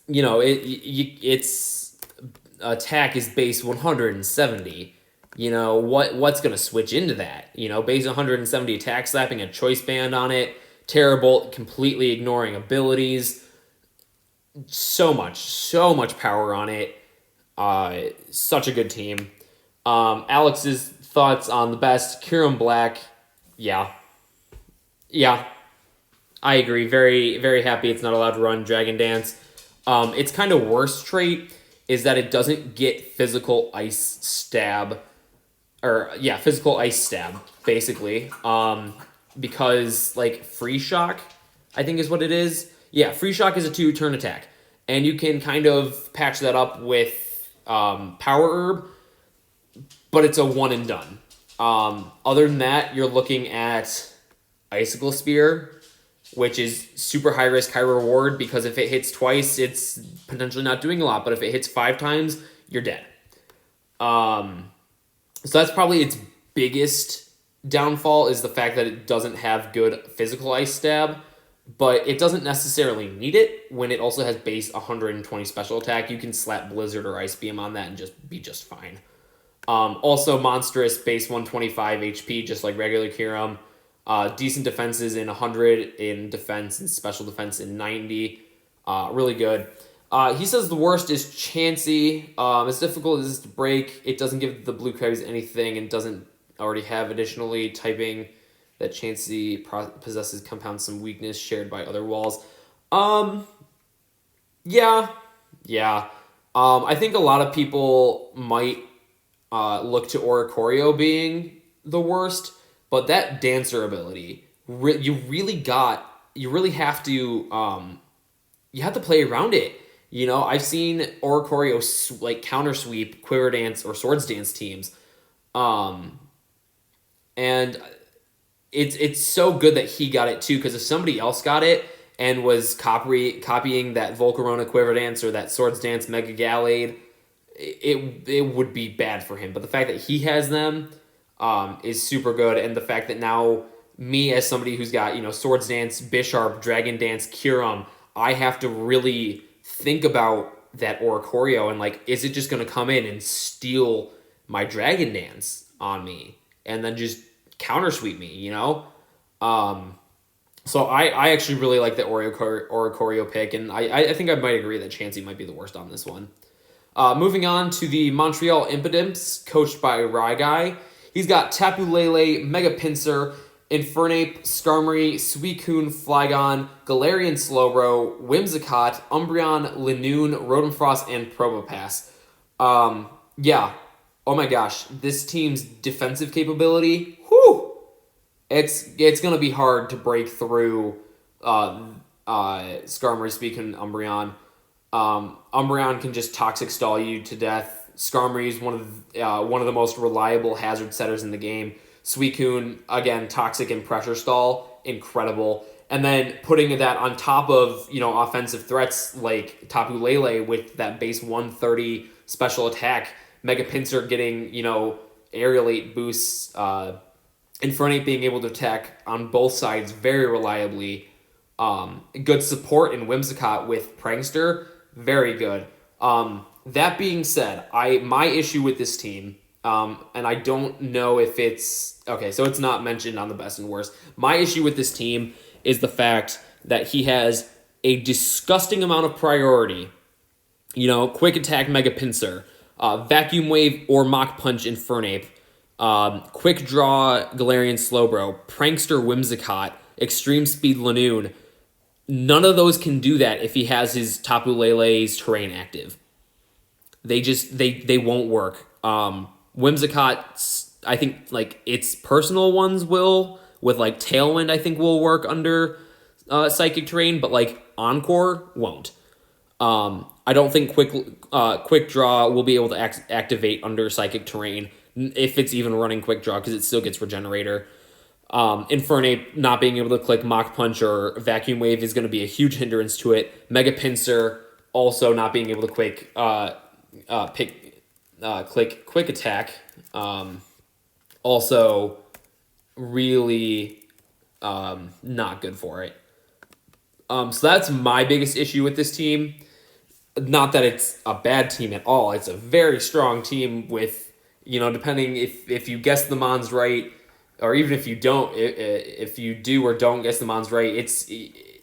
its attack is base 170. What's gonna switch into that? Base 170 attack, slapping a choice band on it. Terrorbolt completely ignoring abilities. So much power on it. Such a good team. Alex's thoughts on the best Kyurem Black. Yeah, I agree. Very, very happy it's not allowed to run Dragon Dance. Its kind of worst trait is that it doesn't get Physical Ice Stab. Physical Ice Stab, basically. Because, Free Shock, I think is what it is. Yeah, Free Shock is a 2-turn attack. And you can kind of patch that up with Power Herb, but it's a one and done. Other than that, you're looking at Icicle Spear, which is super high risk, high reward, because if it hits twice, it's potentially not doing a lot, but if it hits 5 times, you're dead. So that's probably its biggest downfall, is the fact that it doesn't have good Physical Ice Stab, but it doesn't necessarily need it when it also has base 120 special attack. You can slap Blizzard or Ice Beam on that and just be just fine. Also monstrous, base 125 HP, just like regular Kyurem. Decent defenses in 100 in defense and special defense in 90. Really good. He says the worst is Chansey. As difficult as this to break, it doesn't give the Blue Crabbies anything and doesn't already have additionally typing that Chansey possesses compounds some weakness shared by other walls. Yeah. I think a lot of people might look to Oricorio being the worst, but that Dancer ability, you really have to play around it. I've seen Oricorio counter sweep Quiver Dance or Swords Dance teams, and it's so good that he got it too, because if somebody else got it and was copying that Volcarona Quiver Dance or that Swords Dance Mega Gallade, it would be bad for him. But the fact that he has them is super good, and the fact that now me as somebody who's got, Swords Dance, Bisharp, Dragon Dance, Kyurem, I have to really think about that Oricorio and, like, is it just going to come in and steal my Dragon Dance on me and then just counter sweep me? So I actually really like the Oricorio pick, and I think I might agree that Chansey might be the worst on this one. Moving on to the Montreal Impidimps, coached by Guy. He's got Tapu Lele, Mega Pinsir, Infernape, Skarmory, Suicune, Flygon, Galarian Slowbro, Whimsicott, Umbreon, Linoone, Rotomfrost, and Probopass. Yeah. Oh my gosh. This team's defensive capability, whew! It's gonna be hard to break through Skarmory, Suicune, Umbreon. Umbreon can just Toxic Stall you to death. Skarmory is one of the most reliable hazard setters in the game. Suicune, again, Toxic and Pressure Stall, incredible. And then putting that on top of, offensive threats like Tapu Lele with that base 130 special attack, Mega Pinsir getting, aerial 8 boosts, Infernape being able to attack on both sides very reliably. Good support in Whimsicott with Prankster, very good. That being said, my issue with this team, and I don't know if it's okay, so it's not mentioned on the best and worst. My issue with this team is the fact that he has a disgusting amount of priority. Quick attack Mega Pinsir, Vacuum Wave or Mach Punch Infernape, Quick Draw Galarian Slowbro, Prankster Whimsicott, Extreme Speed Linoone. None of those can do that if he has his Tapu Lele's terrain active. They won't work. Whimsicott, I think, like, its personal ones will, with, like, Tailwind, I think will work under Psychic Terrain, but, like, Encore won't. I don't think Quick Draw will be able to activate under Psychic Terrain, if it's even running Quick Draw, because it still gets Regenerator. Infernape not being able to click Mach Punch or Vacuum Wave is going to be a huge hindrance to it. Mega Pinsir also not being able to click Quick Attack. Also really not good for it. So that's my biggest issue with this team. Not that it's a bad team at all. It's a very strong team with, depending if you guess the Mons right, or even if you don't, if you do or don't guess the Mons right, it's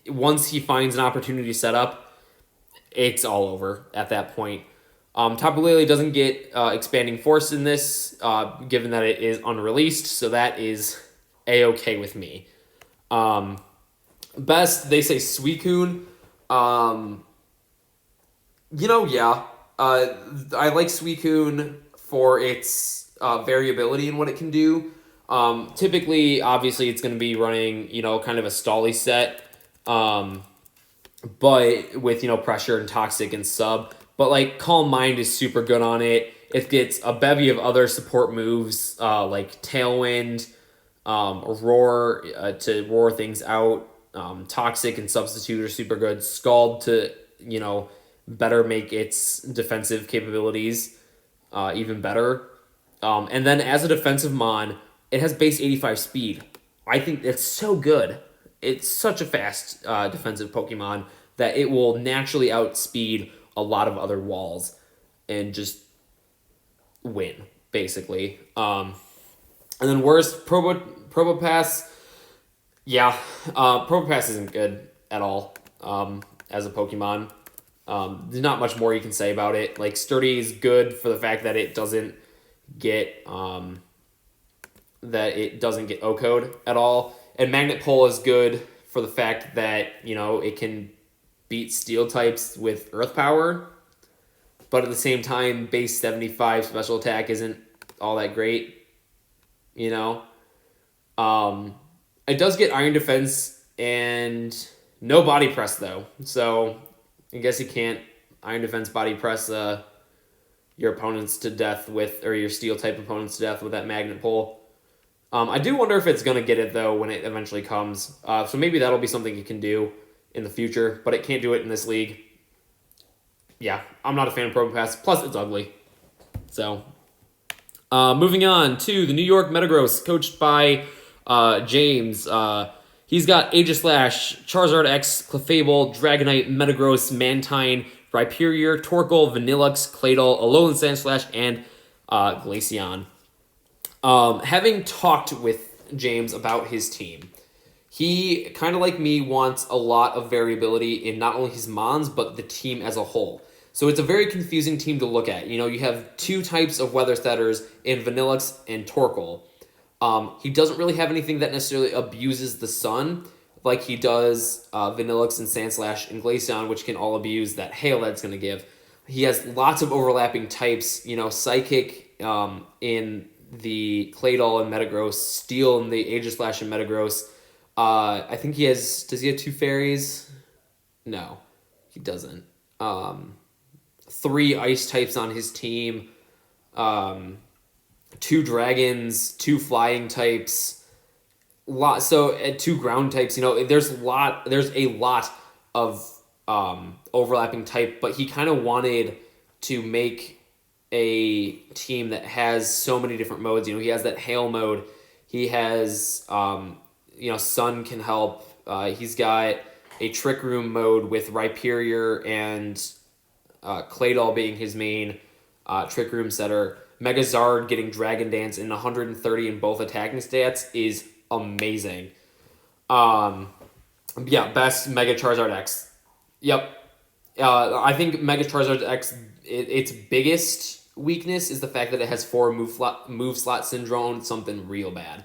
once he finds an opportunity to set up, it's all over at that point. Tapu Lele doesn't get expanding force in this, given that it is unreleased, so that is a-okay with me. Best, they say Suicune. Yeah. I like Suicune for its variability in what it can do. Typically, obviously, it's going to be running, kind of a stally set, but with, pressure and toxic and sub. But, like, Calm Mind is super good on it. It gets a bevy of other support moves, like Tailwind, Roar to roar things out. Toxic and Substitute are super good. Scald to, better make its defensive capabilities even better. And then as a defensive mon, it has base 85 speed. I think it's so good. It's such a fast defensive Pokemon that it will naturally outspeed a lot of other walls and just win, basically. And then worst, Probopass. Yeah, Probopass isn't good at all as a Pokemon. There's not much more you can say about it. Like, Sturdy is good for the fact that it doesn't get O-code at all. And Magnet Pole is good for the fact that, it can beat Steel types with Earth Power. But at the same time, base 75 special attack isn't all that great. It does get Iron Defense and no Body Press, though. So I guess you can't Iron Defense Body Press your opponents to death or your Steel type opponents to death with that Magnet Pole. I do wonder if it's going to get it, though, when it eventually comes. So maybe that'll be something you can do in the future, but it can't do it in this league. Yeah, I'm not a fan of Probopass. Plus, it's ugly. So, moving on to the New York Metagross, coached by James, he's got Aegislash, Charizard X, Clefable, Dragonite, Metagross, Mantine, Rhyperior, Torkoal, Vanillux, Claydol, Alolan Sandslash, and Glaceon. Having talked with James about his team, he, kind of like me, wants a lot of variability in not only his mons, but the team as a whole. So it's a very confusing team to look at. You know, you have two types of weather setters in Vanillux and Torkoal. He doesn't really have anything that necessarily abuses the sun, like he does Vanillux and Sandslash and Glaceon, which can all abuse that hail that's going to give. He has lots of overlapping types, you know, Psychic in the Claydol and Metagross, Steel in the Aegislash and Metagross. I think he has... Does he have 2 fairies? No, he doesn't. 3 ice types on his team. 2 dragons, 2 flying types. 2 ground types. You know, there's a lot of overlapping type, but he kind of wanted to make a team that has so many different modes. You know, he has that hail mode. He has... you know, Sun can help. He's got a Trick Room mode with Rhyperior and Claydol being his main Trick Room setter. Megazard getting Dragon Dance in 130 in both attacking stats is amazing. Best Mega Charizard X. Yep. I think Mega Charizard X, its biggest weakness is the fact that it has 4 move slot syndrome, something real bad.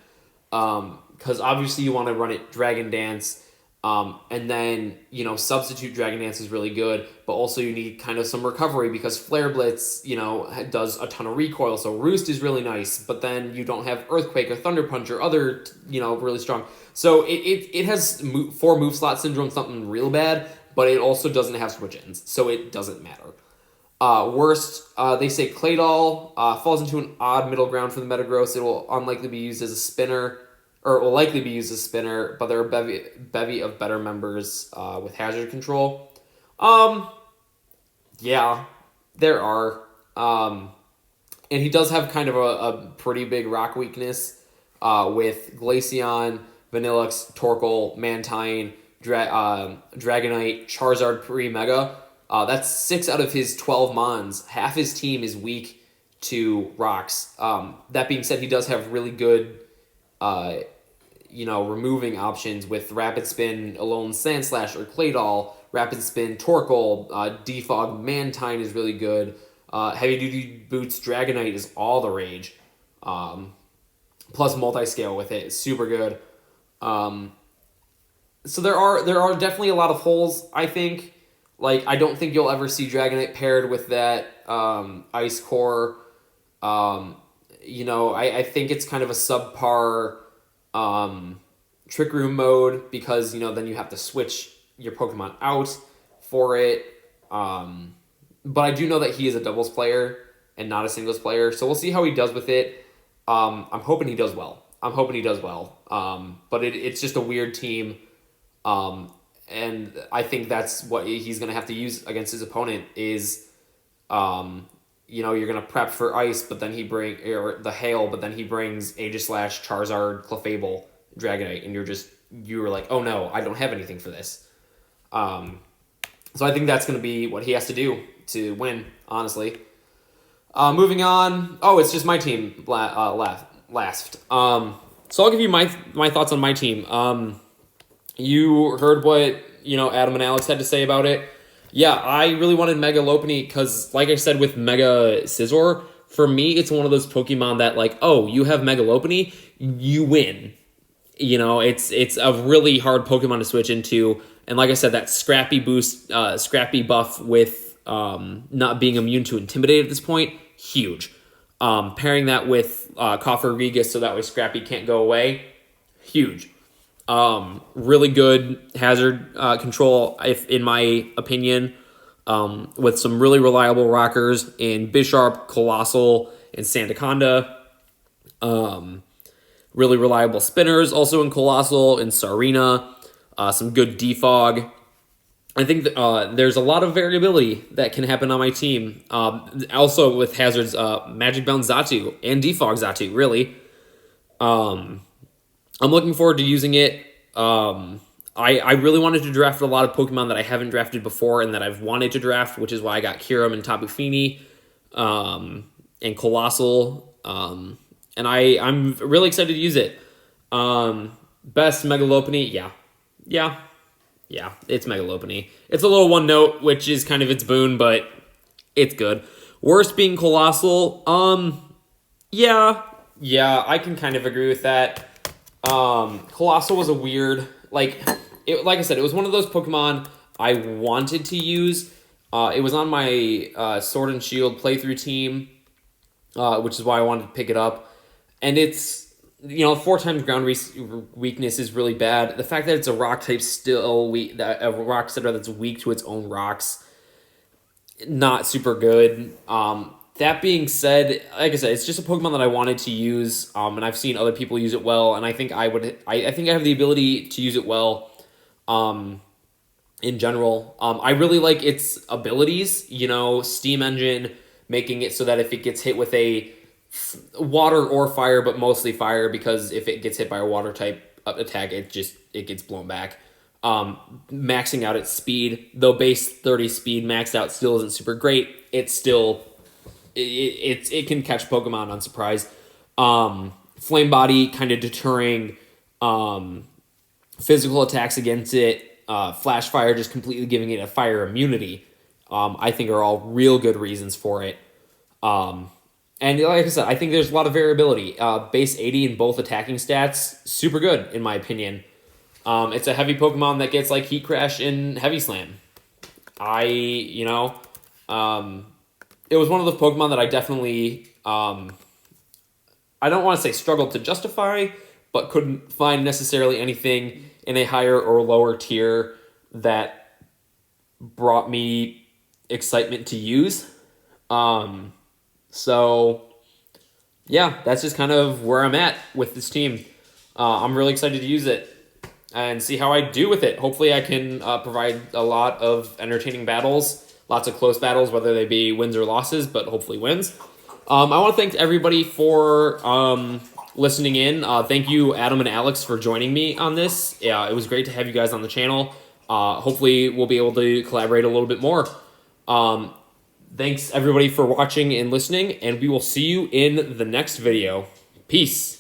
Because obviously you want to run it Dragon Dance, and then, you know, substitute Dragon Dance is really good, but also you need kind of some recovery because Flare Blitz, you know, does a ton of recoil, so Roost is really nice, but then you don't have Earthquake or Thunder Punch or other, you know, really strong. So it has 4 move slot syndrome, something real bad, but it also doesn't have switch-ins, so it doesn't matter. Worst, they say Claydol falls into an odd middle ground for the Metagross. It will unlikely be used as a spinner, or will likely be used as a spinner, but there are a bevy of better members with hazard control. Yeah, there are. And he does have kind of a pretty big rock weakness with Glaceon, Vanillux, Torkoal, Mantine, Dragonite, Charizard pre-Mega. That's 6 out of his 12 mons. Half his team is weak to rocks. That being said, he does have really good, removing options with Rapid Spin, Alolan Sandslash, or Claydol. Rapid Spin, Torkoal, Defog, Mantine is really good. Heavy Duty Boots, Dragonite is all the rage. Plus multi-scale with it is super good. So there are definitely a lot of holes, I think. Like, I don't think you'll ever see Dragonite paired with that Ice Core. I think it's kind of a subpar Trick Room mode because, then you have to switch your Pokemon out for it. But I do know that he is a doubles player and not a singles player, so we'll see how he does with it. I'm hoping he does well. But it's just a weird team. And I think that's what he's going to have to use against his opponent is, you're going to prep for Ice, but then or the Hail, but then he brings Aegislash, Charizard, Clefable, Dragonite, and you're like, oh no, I don't have anything for this. So I think that's going to be what he has to do to win, honestly. Moving on. Oh, it's just my team last. So I'll give you my thoughts on my team. You heard what, Adam and Alex had to say about it. Yeah, I really wanted Mega Lopunny because, like I said with Mega Scizor, for me, it's one of those Pokemon that, like, oh, you have Mega Lopunny, you win. It's a really hard Pokemon to switch into. And like I said, that Scrappy buff with not being immune to Intimidate at this point, huge. Pairing that with Cofferegus so that way Scrappy can't go away, huge. Really good hazard control, in my opinion, with some really reliable rockers in Bisharp, Colossal, and Sandaconda. Really reliable spinners also in Colossal and Sarina. Some good defog. I think that, there's a lot of variability that can happen on my team. Also with hazards, Magic Bound Xatu and defog Xatu, really. I'm looking forward to using it. I really wanted to draft a lot of Pokemon that I haven't drafted before and that I've wanted to draft, which is why I got Kyurem and Tapu Fini, and Colossal. And I'm really excited to use it. Best Megalopony, yeah, it's Megalopony. It's a little one note, which is kind of its boon, but it's good. Worst being Colossal, yeah, I can kind of agree with that. Colossal was a weird, like I said, it was one of those Pokemon I wanted to use. It was on my Sword and Shield playthrough team, which is why I wanted to pick it up. And it's, 4 times ground weakness is really bad. The fact that it's a rock type still weak, that a rock setter that's weak to its own rocks, not super good. That being said, like I said, it's just a Pokemon that I wanted to use, and I've seen other people use it well, and I think I think I have the ability to use it well, in general. I really like its abilities, Steam Engine, making it so that if it gets hit with a water or fire, but mostly fire, because if it gets hit by a water type attack, it gets blown back. Maxing out its speed, though base 30 speed maxed out still isn't super great, it's still... It can catch Pokemon on surprise. Flame Body kind of deterring physical attacks against it. Flash Fire just completely giving it a fire immunity. I think are all real good reasons for it. And like I said, I think there's a lot of variability. Base 80 in both attacking stats, super good in my opinion. It's a heavy Pokemon that gets like Heat Crash and Heavy Slam. It was one of those Pokemon that I definitely, I don't want to say struggled to justify, but couldn't find necessarily anything in a higher or lower tier that brought me excitement to use. So, yeah, that's just kind of where I'm at with this team. I'm really excited to use it and see how I do with it. Hopefully I can provide a lot of entertaining battles. Lots of close battles, whether they be wins or losses, but hopefully wins. I want to thank everybody for listening in. Thank you, Adam and Alex, for joining me on this. Yeah, it was great to have you guys on the channel. Hopefully, we'll be able to collaborate a little bit more. Thanks, everybody, for watching and listening, and we will see you in the next video. Peace.